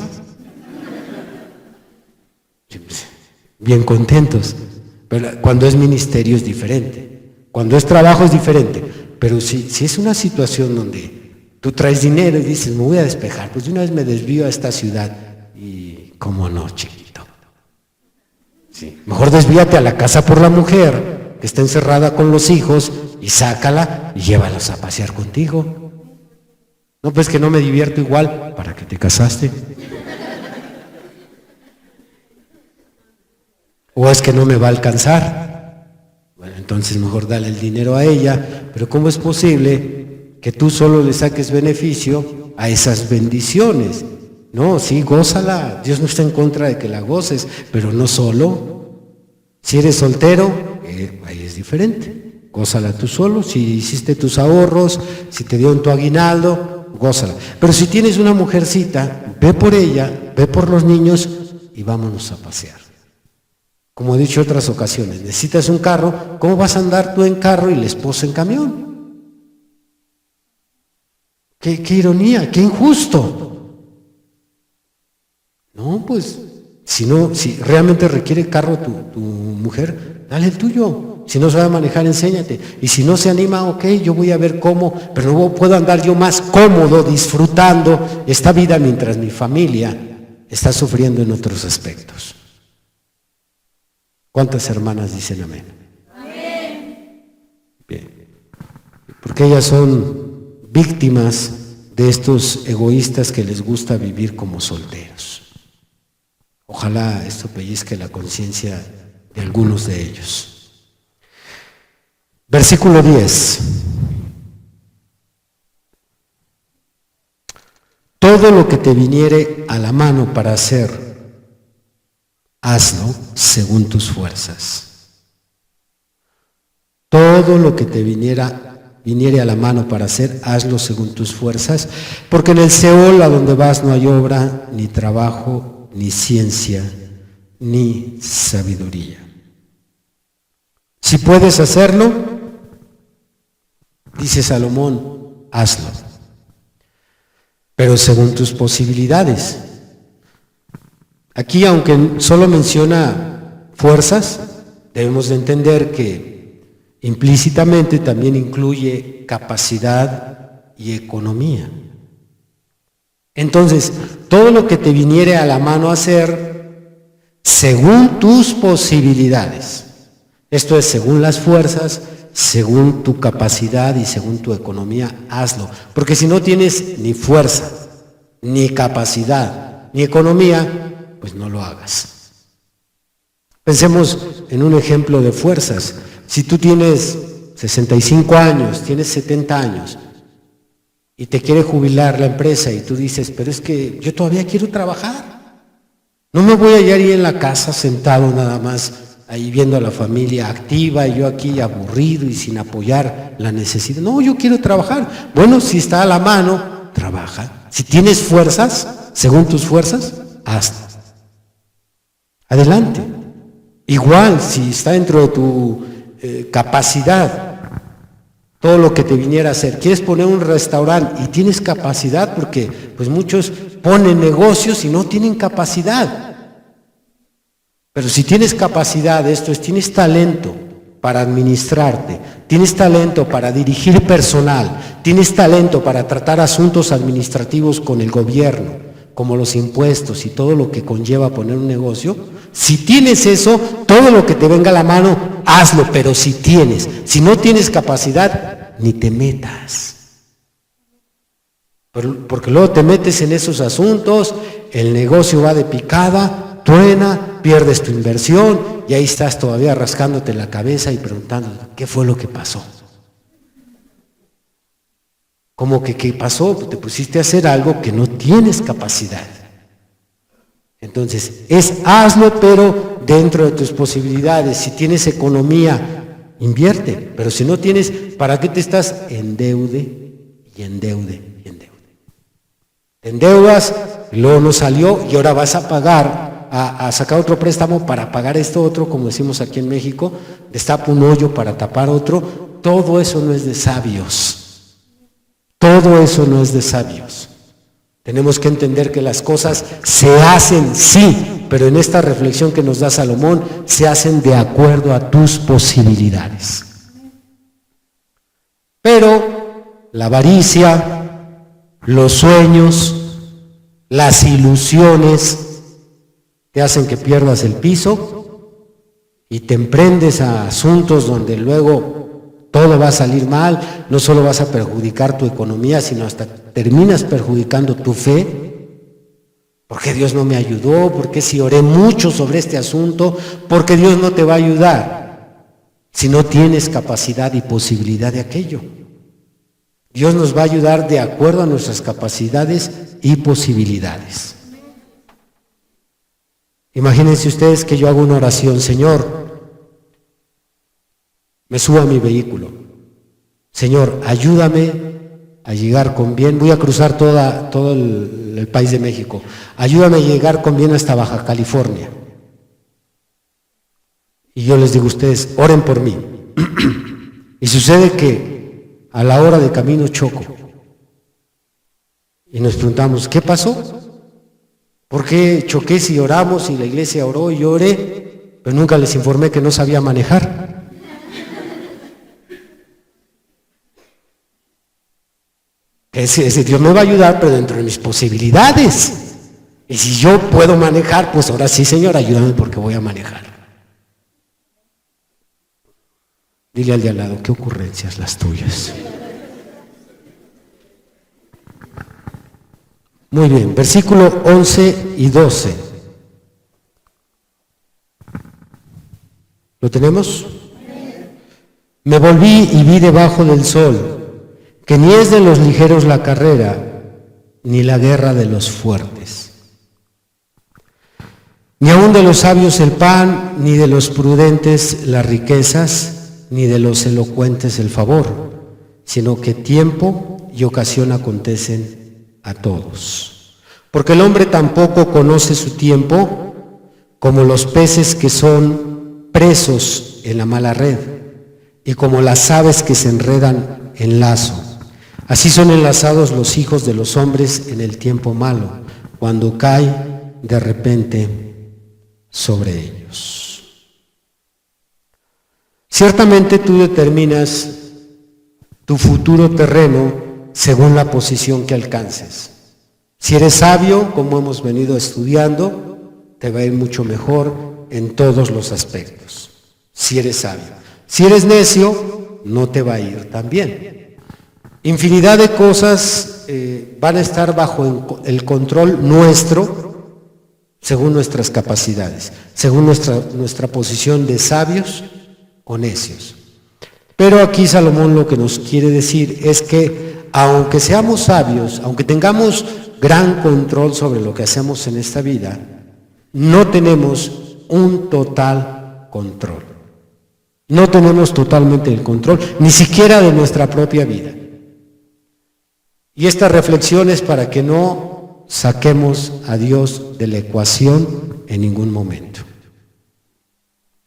Bien contentos. Pero cuando es ministerio es diferente. Cuando es trabajo es diferente. Pero si es una situación donde tú traes dinero y dices, me voy a despejar, pues de una vez me desvío a esta ciudad. Y cómo no, chiquito. Sí. Mejor desvíate a la casa por la mujer, que está encerrada con los hijos, y sácala y llévalos a pasear contigo. No, pues que no me divierto igual, ¿para qué te casaste? ¿O es que no me va a alcanzar? Bueno, entonces mejor dale el dinero a ella, pero ¿cómo es posible que tú solo le saques beneficio a esas bendiciones? No, sí, gózala, Dios no está en contra de que la goces, pero no solo. Si eres soltero, ahí es diferente. gózala tú solo. Si hiciste tus ahorros, si te dieron tu aguinaldo, gózala. Pero si tienes una mujercita, ve por ella, ve por los niños y vámonos a pasear. Como he dicho en otras ocasiones, necesitas un carro, ¿cómo vas a andar tú en carro y la esposa en camión? Qué ironía, qué injusto. No, pues, si realmente requiere carro tu mujer, dale el tuyo. Si no sabe manejar, enséñate. Y si no se anima, ok, yo voy a ver cómo, pero no puedo andar yo más cómodo disfrutando esta vida mientras mi familia está sufriendo en otros aspectos. ¿Cuántas hermanas dicen amén? Amén. Bien. Porque ellas son víctimas de estos egoístas que les gusta vivir como solteros. Ojalá esto pellizque la conciencia de algunos de ellos. Versículo 10. Todo lo que te viniere a la mano para hacer, hazlo según tus fuerzas. Todo lo que te viniere a la mano para hacer, hazlo según tus fuerzas, porque en el Seol a donde vas no hay obra, ni trabajo, ni ciencia, ni sabiduría. Si puedes hacerlo, dice Salomón, hazlo, pero según tus posibilidades. Aquí, aunque solo menciona fuerzas, debemos de entender que implícitamente también incluye capacidad y economía. Entonces, todo lo que te viniere a la mano a hacer, según tus posibilidades, esto es, según las fuerzas, según tu capacidad y según tu economía, hazlo. Porque si no tienes ni fuerza, ni capacidad, ni economía, pues no lo hagas. Pensemos en un ejemplo de fuerzas. Si tú tienes 65 años, tienes 70 años y te quiere jubilar la empresa y tú dices, pero es que yo todavía quiero trabajar. No me voy a hallar ahí en la casa sentado nada más, ahí viendo a la familia activa y yo aquí aburrido y sin apoyar la necesidad. No, yo quiero trabajar. Bueno, si está a la mano, trabaja. Si tienes fuerzas, según tus fuerzas, hazlo. Adelante. Igual, si está dentro de tu capacidad, todo lo que te viniera a hacer. ¿Quieres poner un restaurante y tienes capacidad? Porque pues muchos ponen negocios y no tienen capacidad. Pero si tienes capacidad, esto es, tienes talento para administrarte, tienes talento para dirigir personal, tienes talento para tratar asuntos administrativos con el gobierno, como los impuestos y todo lo que conlleva poner un negocio. Si tienes eso, todo lo que te venga a la mano, hazlo, pero si tienes. Si no tienes capacidad, ni te metas. Porque luego te metes en esos asuntos, el negocio va de picada, truena, pierdes tu inversión y ahí estás todavía rascándote la cabeza y preguntando, ¿qué fue lo que pasó? ¿Cómo que qué pasó? Te pusiste a hacer algo que no tienes capacidad. Entonces, hazlo, pero dentro de tus posibilidades. Si tienes economía, invierte. Pero si no tienes, ¿para qué te estás? Endeude y endeude y endeude. Te endeudas, luego no salió y ahora vas a pagar, a sacar otro préstamo para pagar esto otro, como decimos aquí en México, destapa un hoyo para tapar otro. Todo eso no es de sabios. Todo eso no es de sabios. Tenemos que entender que las cosas se hacen, sí, pero en esta reflexión que nos da Salomón, se hacen de acuerdo a tus posibilidades. Pero la avaricia, los sueños, las ilusiones, te hacen que pierdas el piso y te emprendes a asuntos donde luego todo va a salir mal, no solo vas a perjudicar tu economía, sino hasta terminas perjudicando tu fe. ¿Por qué Dios no me ayudó? ¿Por qué si oré mucho sobre este asunto? ¿Por qué Dios no te va a ayudar si no tienes capacidad y posibilidad de aquello? Dios nos va a ayudar de acuerdo a nuestras capacidades y posibilidades. Imagínense ustedes que yo hago una oración, Señor, me subo a mi vehículo. Señor, ayúdame a llegar con bien. Voy a cruzar todo el país de México. Ayúdame a llegar con bien hasta Baja California. Y yo les digo a ustedes, oren por mí. Y sucede que a la hora de camino choco. Y nos preguntamos, ¿qué pasó? ¿Por qué choqué si oramos y la iglesia oró y yo oré? Pero nunca les informé que no sabía manejar. Ese Dios me va a ayudar, pero dentro de mis posibilidades. Y si yo puedo manejar, pues ahora sí, Señor, ayúdame porque voy a manejar. Dile al de al lado, ¿qué ocurrencias las tuyas? Muy bien, versículo 11 y 12. ¿Lo tenemos? Me volví y vi debajo del sol, que ni es de los ligeros la carrera, ni la guerra de los fuertes. Ni aun de los sabios el pan, ni de los prudentes las riquezas, ni de los elocuentes el favor, sino que tiempo y ocasión acontecen a todos. Porque el hombre tampoco conoce su tiempo, como los peces que son presos en la mala red, y como las aves que se enredan en lazo. Así son enlazados los hijos de los hombres en el tiempo malo, cuando cae de repente sobre ellos. Ciertamente tú determinas tu futuro terreno según la posición que alcances. Si eres sabio, como hemos venido estudiando, te va a ir mucho mejor en todos los aspectos. Si eres sabio. Si eres necio, no te va a ir tan bien. Infinidad de cosas van a estar bajo el control nuestro, según nuestras capacidades, según nuestra posición de sabios o necios. Pero aquí Salomón lo que nos quiere decir es que aunque seamos sabios, aunque tengamos gran control sobre lo que hacemos en esta vida, no tenemos un total control. No tenemos totalmente el control, ni siquiera de nuestra propia vida. Y esta reflexión es para que no saquemos a Dios de la ecuación en ningún momento.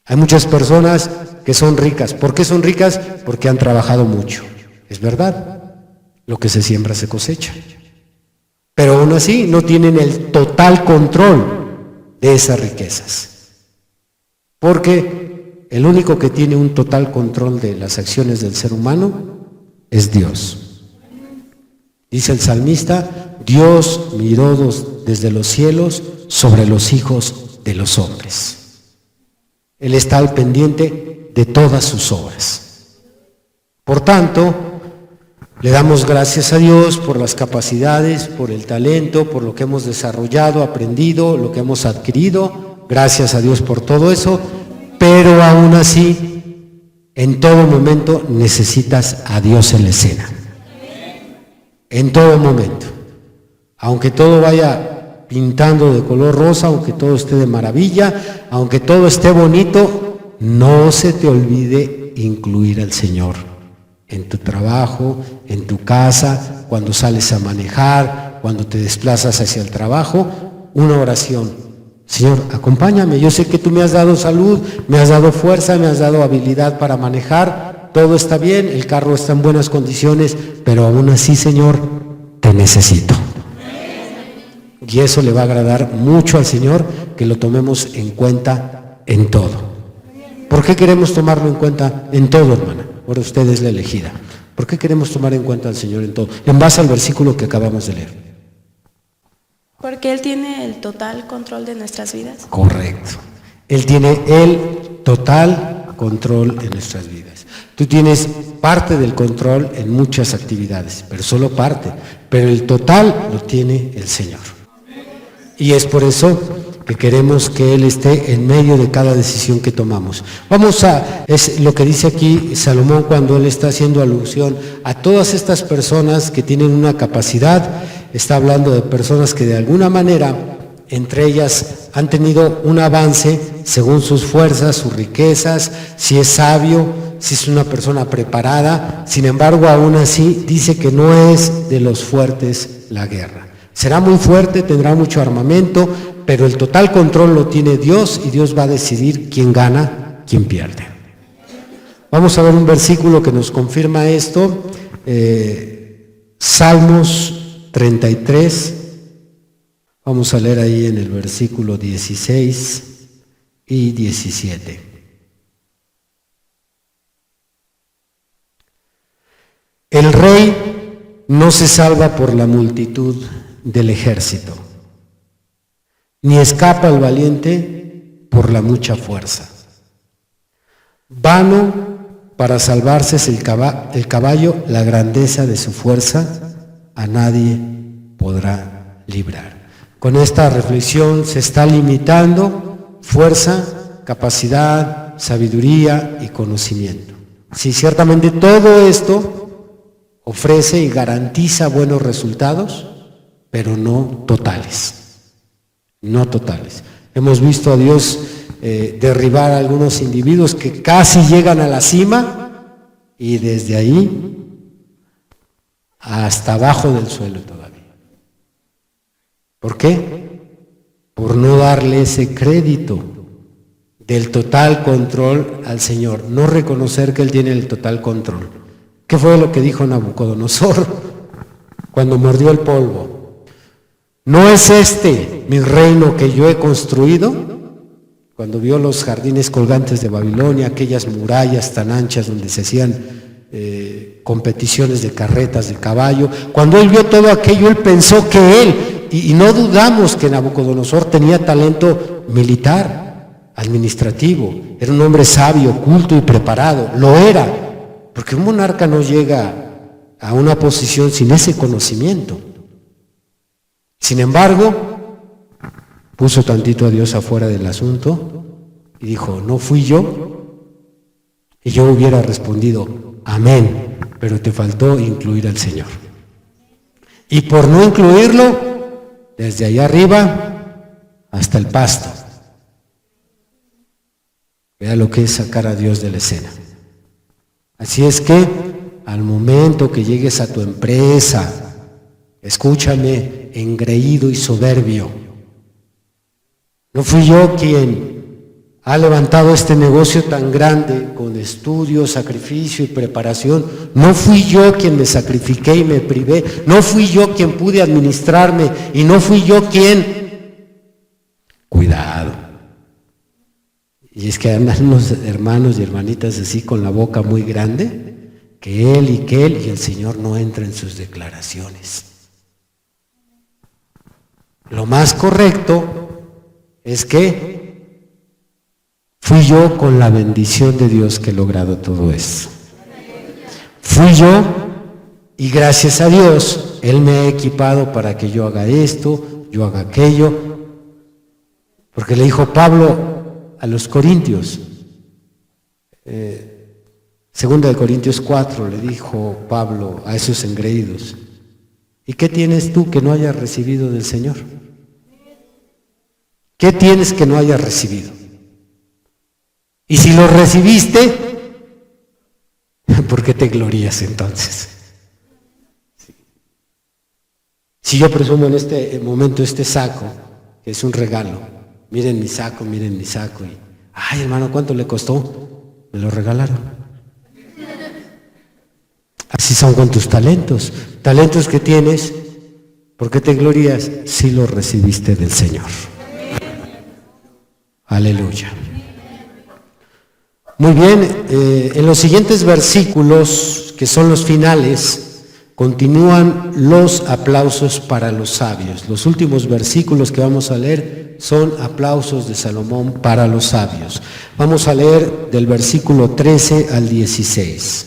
Hay muchas personas que son ricas. ¿Por qué son ricas? Porque han trabajado mucho. Es verdad, lo que se siembra se cosecha. Pero aún así no tienen el total control de esas riquezas. Porque el único que tiene un total control de las acciones del ser humano es Dios. Dice el salmista, Dios miró desde los cielos sobre los hijos de los hombres. Él está al pendiente de todas sus obras. Por tanto, le damos gracias a Dios por las capacidades, por el talento, por lo que hemos desarrollado, aprendido, lo que hemos adquirido. Gracias a Dios por todo eso, pero aún así, en todo momento necesitas a Dios en la escena. En todo momento. Aunque todo vaya pintando de color rosa, aunque todo esté de maravilla, aunque todo esté bonito, no se te olvide incluir al Señor en tu trabajo, en tu casa, cuando sales a manejar, cuando te desplazas hacia el trabajo, una oración. Señor, acompáñame, yo sé que tú me has dado salud, me has dado fuerza, me has dado habilidad para manejar, todo está bien, el carro está en buenas condiciones, pero aún así, Señor, te necesito. Y eso le va a agradar mucho al Señor, que lo tomemos en cuenta en todo. ¿Por qué queremos tomarlo en cuenta en todo, hermana? Ahora usted es la elegida. ¿Por qué queremos tomar en cuenta al Señor en todo? En base al versículo que acabamos de leer. Porque Él tiene el total control de nuestras vidas. Correcto. Él tiene el total control en nuestras vidas. Tú tienes parte del control en muchas actividades, pero solo parte. Pero el total lo tiene el Señor. Y es por eso que queremos que Él esté en medio de cada decisión que tomamos. Es lo que dice aquí Salomón cuando él está haciendo alusión a todas estas personas que tienen una capacidad. Está hablando de personas que de alguna manera, entre ellas, han tenido un avance según sus fuerzas, sus riquezas, si es sabio, si es una persona preparada. Sin embargo, aún así dice que no es de los fuertes la guerra. Será muy fuerte, tendrá mucho armamento, pero el total control lo tiene Dios y Dios va a decidir quién gana, quién pierde. Vamos a ver un versículo que nos confirma esto. Salmos 33. Vamos a leer ahí en el versículo 16 y 17. El rey no se salva por la multitud del ejército, ni escapa el valiente por la mucha fuerza. Vano para salvarse es el caballo, la grandeza de su fuerza a nadie podrá librar. Con esta reflexión se está limitando fuerza, capacidad, sabiduría y conocimiento. Sí, ciertamente todo esto ofrece y garantiza buenos resultados, pero no totales. No totales. Hemos visto a Dios derribar a algunos individuos que casi llegan a la cima y desde ahí hasta abajo del suelo todavía. ¿Por qué? Por no darle ese crédito del total control al Señor, no reconocer que Él tiene el total control. ¿Qué fue lo que dijo Nabucodonosor cuando mordió el polvo? ¿No es este mi reino que yo he construido? Cuando vio los jardines colgantes de Babilonia, aquellas murallas tan anchas donde se hacían competiciones de carretas de caballo, cuando él vio todo aquello, él pensó que él, y no dudamos que Nabucodonosor tenía talento militar, administrativo, era un hombre sabio, culto y preparado, lo era, porque un monarca no llega a una posición sin ese conocimiento. Sin embargo, puso tantito a Dios afuera del asunto y dijo, no fui yo, y yo hubiera respondido, amén, pero te faltó incluir al Señor. Y por no incluirlo, desde allá arriba hasta el pasto. Vea lo que es sacar a Dios de la escena. Así es que, al momento que llegues a tu empresa, escúchame, engreído y soberbio, no fui yo quien ha levantado este negocio tan grande con estudio, sacrificio y preparación. No fui yo quien me sacrifiqué y me privé. No fui yo quien pude administrarme y no fui yo quien... Cuidado. Y es que andan unos hermanos y hermanitas así con la boca muy grande, que él y el Señor no entra en sus declaraciones. Lo más correcto es que fui yo con la bendición de Dios que he logrado todo esto. Fui yo y gracias a Dios Él me ha equipado para que yo haga esto, yo haga aquello. Porque le dijo Pablo a los Corintios, 2 de Corintios 4, le dijo Pablo a esos engreídos, ¿y qué tienes tú que no hayas recibido del Señor? ¿Qué tienes que no hayas recibido? Y si lo recibiste, ¿por qué te glorías entonces? Si yo presumo en este momento este saco, que es un regalo, miren mi saco, y ay hermano, ¿cuánto le costó? Me lo regalaron. Así son con tus talentos que tienes, ¿por qué te glorías? Si lo recibiste del Señor. Aleluya. Muy bien, en los siguientes versículos, que son los finales, continúan los aplausos para los sabios. Los últimos versículos que vamos a leer son aplausos de Salomón para los sabios. Vamos a leer del versículo 13 al 16.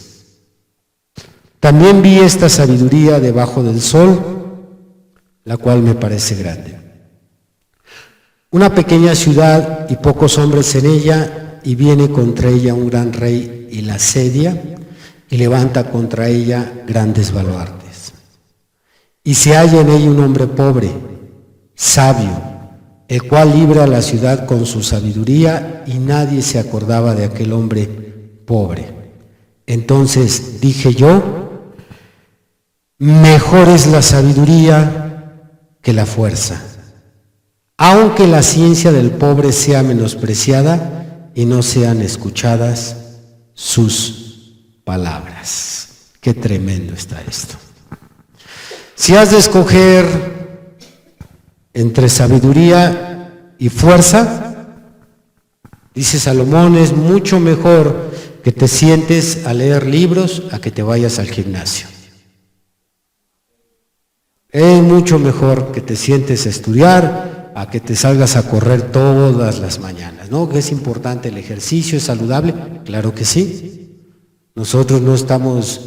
También vi esta sabiduría debajo del sol, la cual me parece grande. Una pequeña ciudad y pocos hombres en ella, y viene contra ella un gran rey y la asedia, y levanta contra ella grandes baluartes. Y se halla en ella un hombre pobre, sabio, el cual libra a la ciudad con su sabiduría, y nadie se acordaba de aquel hombre pobre. Entonces dije yo, mejor es la sabiduría que la fuerza, aunque la ciencia del pobre sea menospreciada y no sean escuchadas sus palabras. Qué tremendo está esto. Si has de escoger entre sabiduría y fuerza, dice Salomón, es mucho mejor que te sientes a leer libros a que te vayas al gimnasio. Es mucho mejor que te sientes a estudiar a que te salgas a correr todas las mañanas, ¿no? Que es importante el ejercicio, es saludable, claro que sí. Nosotros no estamos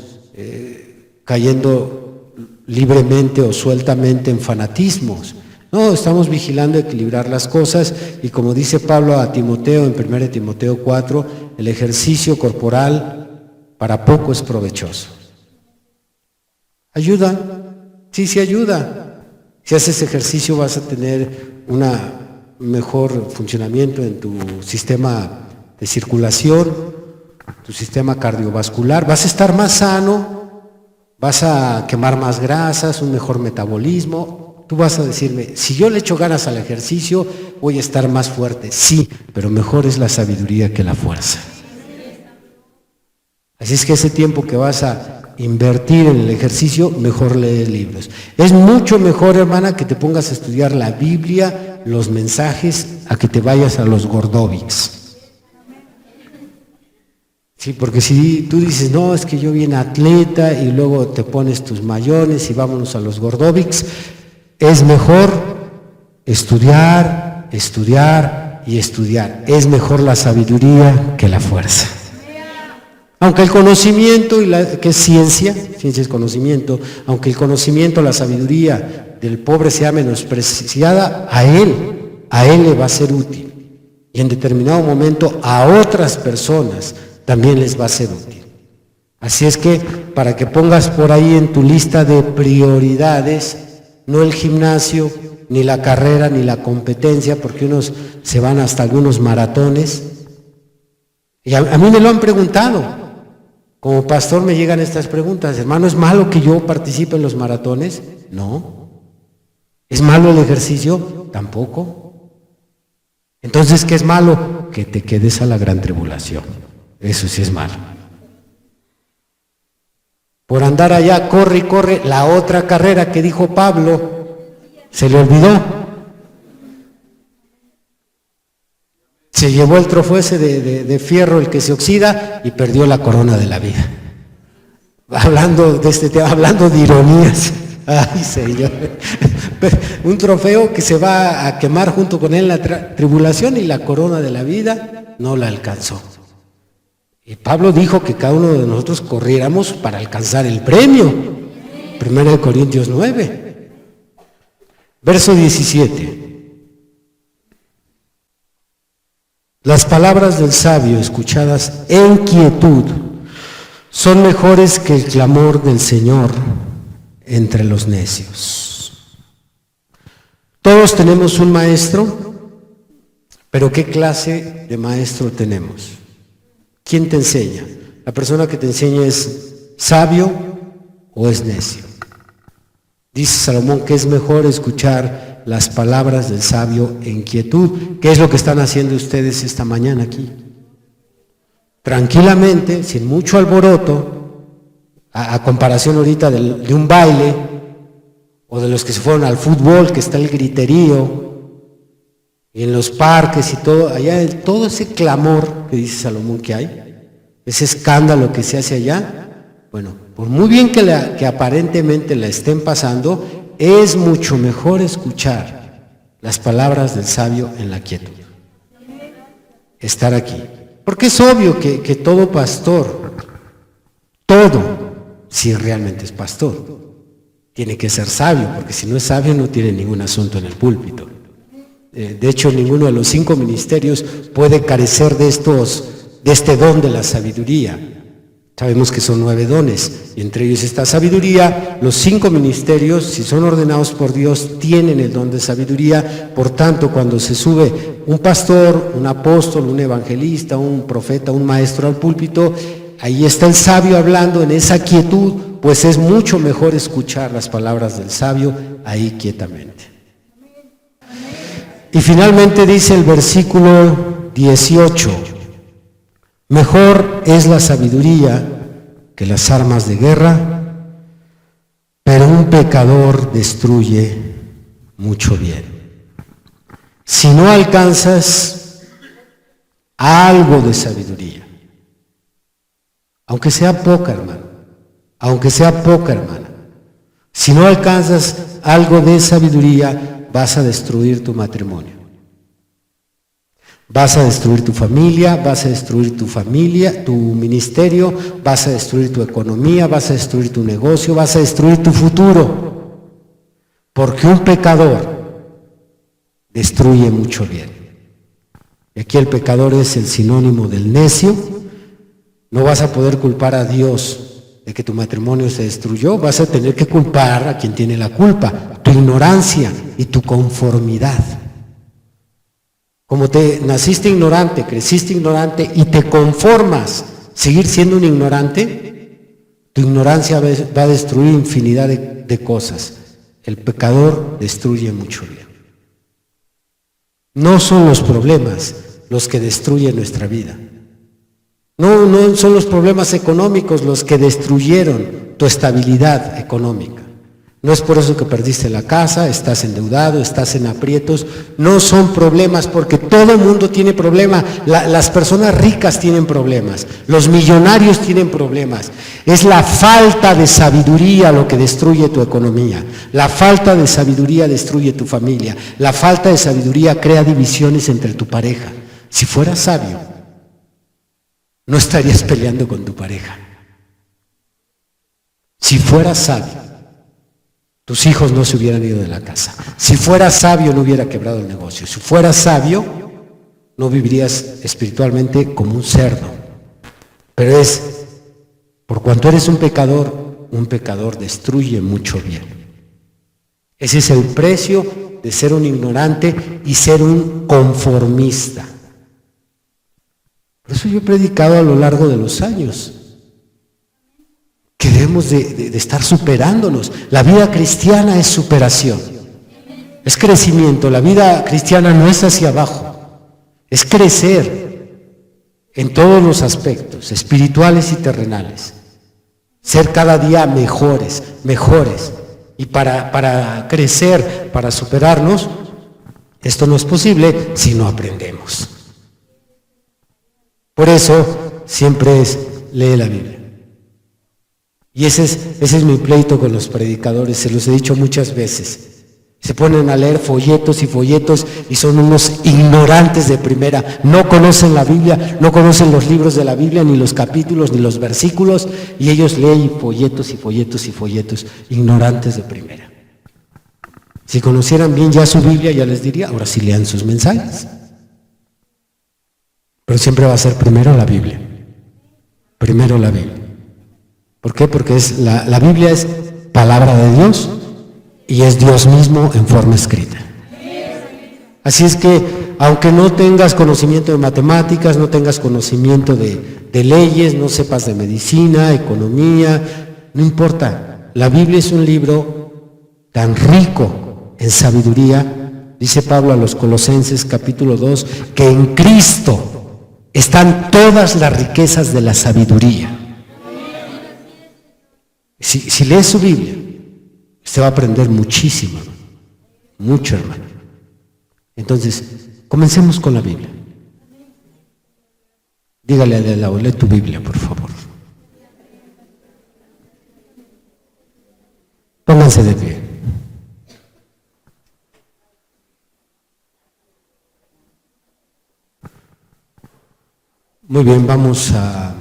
cayendo libremente o sueltamente en fanatismos. No, estamos vigilando equilibrar las cosas y como dice Pablo a Timoteo en 1 Timoteo 4, el ejercicio corporal para poco es provechoso. ¿Ayuda? Sí ayuda. Si haces ejercicio vas a tener un mejor funcionamiento en tu sistema de circulación, tu sistema cardiovascular, vas a estar más sano, vas a quemar más grasas, un mejor metabolismo. Tú vas a decirme, si yo le echo ganas al ejercicio, voy a estar más fuerte. Sí, pero mejor es la sabiduría que la fuerza. Así es que ese tiempo que vas a invertir en el ejercicio, mejor leer libros. Es mucho mejor, hermana, que te pongas a estudiar la Biblia, los mensajes, a que te vayas a los gordovics. Sí, porque si tú dices, no, es que yo bien atleta y luego te pones tus mayones y vámonos a los gordovics, es mejor estudiar, estudiar y estudiar. Es mejor la sabiduría que la fuerza. Aunque el conocimiento, que es ciencia es conocimiento, aunque el conocimiento, la sabiduría del pobre sea menospreciada, a él le va a ser útil. Y en determinado momento a otras personas también les va a ser útil. Así es que para que pongas por ahí en tu lista de prioridades, no el gimnasio, ni la carrera, ni la competencia, porque unos se van hasta algunos maratones. Y a mí me lo han preguntado. Como pastor me llegan estas preguntas, hermano, ¿es malo que yo participe en los maratones? No. ¿Es malo el ejercicio? Tampoco. Entonces, ¿qué es malo? Que te quedes a la gran tribulación. Eso sí es malo. Por andar allá, corre y corre, la otra carrera que dijo Pablo, se le olvidó. Se llevó el trofeo ese de fierro, el que se oxida, y perdió la corona de la vida. Hablando de este tema, hablando de ironías. Ay, Señor. Un trofeo que se va a quemar junto con él en la tribulación y la corona de la vida no la alcanzó. Y Pablo dijo que cada uno de nosotros corriéramos para alcanzar el premio. 1 Corintios 9. Verso 17. Las palabras del sabio escuchadas en quietud son mejores que el clamor del Señor entre los necios. Todos tenemos un maestro, pero ¿qué clase de maestro tenemos? ¿Quién te enseña? ¿La persona que te enseña es sabio o es necio? Dice Salomón que es mejor escuchar las palabras del sabio en quietud. ¿Qué es lo que están haciendo ustedes esta mañana aquí? Tranquilamente, sin mucho alboroto, a comparación ahorita de un baile o de los que se fueron al fútbol, que está el griterío, y en los parques y todo, allá todo ese clamor que dice Salomón que hay, ese escándalo que se hace allá, bueno, por muy bien que aparentemente la estén pasando, es mucho mejor escuchar las palabras del sabio en la quietud. Estar aquí. Porque es obvio que todo pastor, si realmente es pastor, tiene que ser sabio, porque si no es sabio no tiene ningún asunto en el púlpito. De hecho, ninguno de los 5 ministerios puede carecer de este don de la sabiduría. Sabemos que son 9 dones, y entre ellos está sabiduría. Los 5 ministerios, si son ordenados por Dios, tienen el don de sabiduría. Por tanto, cuando se sube un pastor, un apóstol, un evangelista, un profeta, un maestro al púlpito, ahí está el sabio hablando en esa quietud, pues es mucho mejor escuchar las palabras del sabio ahí quietamente. Y finalmente dice el versículo 18, mejor es la sabiduría que las armas de guerra, pero un pecador destruye mucho bien. Si no alcanzas algo de sabiduría, aunque sea poca, hermano, aunque sea poca, hermana, si no alcanzas algo de sabiduría, vas a destruir tu matrimonio. Vas a destruir tu familia, vas a destruir tu ministerio, vas a destruir tu economía, vas a destruir tu negocio, vas a destruir tu futuro. Porque un pecador destruye mucho bien. Y aquí el pecador es el sinónimo del necio. No vas a poder culpar a Dios de que tu matrimonio se destruyó, vas a tener que culpar a quien tiene la culpa, tu ignorancia y tu conformidad. Como te naciste ignorante, creciste ignorante y te conformas seguir siendo un ignorante, tu ignorancia va a destruir infinidad de cosas. El pecador destruye mucho bien. No son los problemas los que destruyen nuestra vida. No son los problemas económicos los que destruyeron tu estabilidad económica. No es por eso que perdiste la casa, estás endeudado, estás en aprietos. No son problemas, porque todo el mundo tiene problemas. Las personas ricas tienen problemas, los millonarios tienen problemas. Es la falta de sabiduría lo que destruye tu economía. La falta de sabiduría destruye tu familia. La falta de sabiduría crea divisiones entre tu pareja. Si fueras sabio, no estarías peleando con tu pareja. Si fueras sabio, tus hijos no se hubieran ido de la casa. Si fueras sabio, no hubiera quebrado el negocio. Si fueras sabio, no vivirías espiritualmente como un cerdo. Pero por cuanto eres un pecador destruye mucho bien. Ese es el precio de ser un ignorante y ser un conformista. Por eso yo he predicado a lo largo de los años que debemos de estar superándonos. La vida cristiana es superación, es crecimiento. La vida cristiana no es hacia abajo, es crecer en todos los aspectos, espirituales y terrenales. Ser cada día mejores. Y para crecer, para superarnos, esto no es posible si no aprendemos. Por eso siempre lee la Biblia. Y ese es mi pleito con los predicadores, se los he dicho muchas veces. Se ponen a leer folletos y son unos ignorantes de primera. No conocen la Biblia, no conocen los libros de la Biblia, ni los capítulos, ni los versículos, y ellos leen folletos, ignorantes de primera. Si conocieran bien ya su Biblia, ya les diría, ahora sí lean sus mensajes. Pero siempre va a ser primero la Biblia. Primero la Biblia. ¿Por qué? Porque la Biblia es palabra de Dios y es Dios mismo en forma escrita. Así es que, aunque no tengas conocimiento de matemáticas, no tengas conocimiento de leyes, no sepas de medicina, economía, no importa. La Biblia es un libro tan rico en sabiduría, dice Pablo a los Colosenses capítulo 2, que en Cristo están todas las riquezas de la sabiduría. Si lees su Biblia, usted va a aprender muchísimo, mucho, hermano. Entonces, comencemos con la Biblia. Dígale a de lado, lee tu Biblia, por favor. Pónganse de pie. Muy bien, vamos a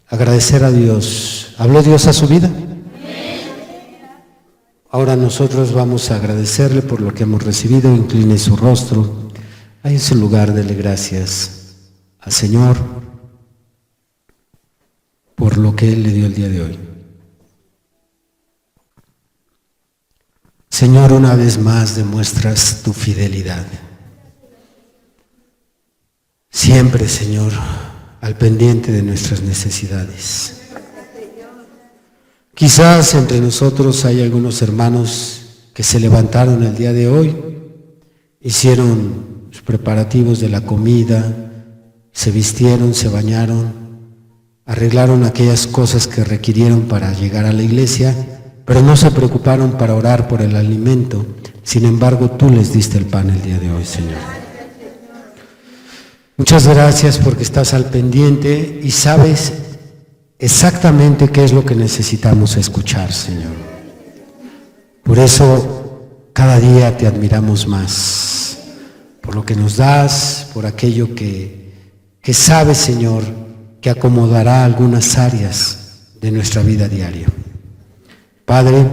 agradecer a Dios. ¿Habló Dios a su vida? Ahora nosotros vamos a agradecerle por lo que hemos recibido. Incline su rostro. Ahí en su lugar, dele gracias al Señor por lo que Él le dio el día de hoy. Señor, una vez más demuestras tu fidelidad. Siempre, Señor, al pendiente de nuestras necesidades. Quizás entre nosotros hay algunos hermanos que se levantaron el día de hoy, hicieron los preparativos de la comida, se vistieron, se bañaron, arreglaron aquellas cosas que requirieron para llegar a la iglesia, pero no se preocuparon para orar por el alimento. Sin embargo, tú les diste el pan el día de hoy, Señor. Muchas gracias porque estás al pendiente y sabes exactamente qué es lo que necesitamos escuchar, Señor. Por eso, cada día te admiramos más, por lo que nos das, por aquello que sabes, Señor, que acomodará algunas áreas de nuestra vida diaria. Padre,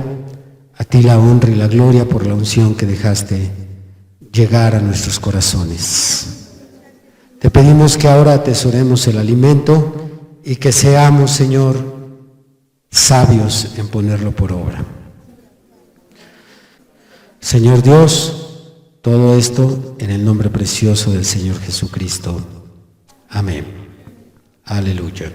a ti la honra y la gloria por la unción que dejaste llegar a nuestros corazones. Te pedimos que ahora atesoremos el alimento y que seamos, Señor, sabios en ponerlo por obra. Señor Dios, todo esto en el nombre precioso del Señor Jesucristo. Amén. Aleluya.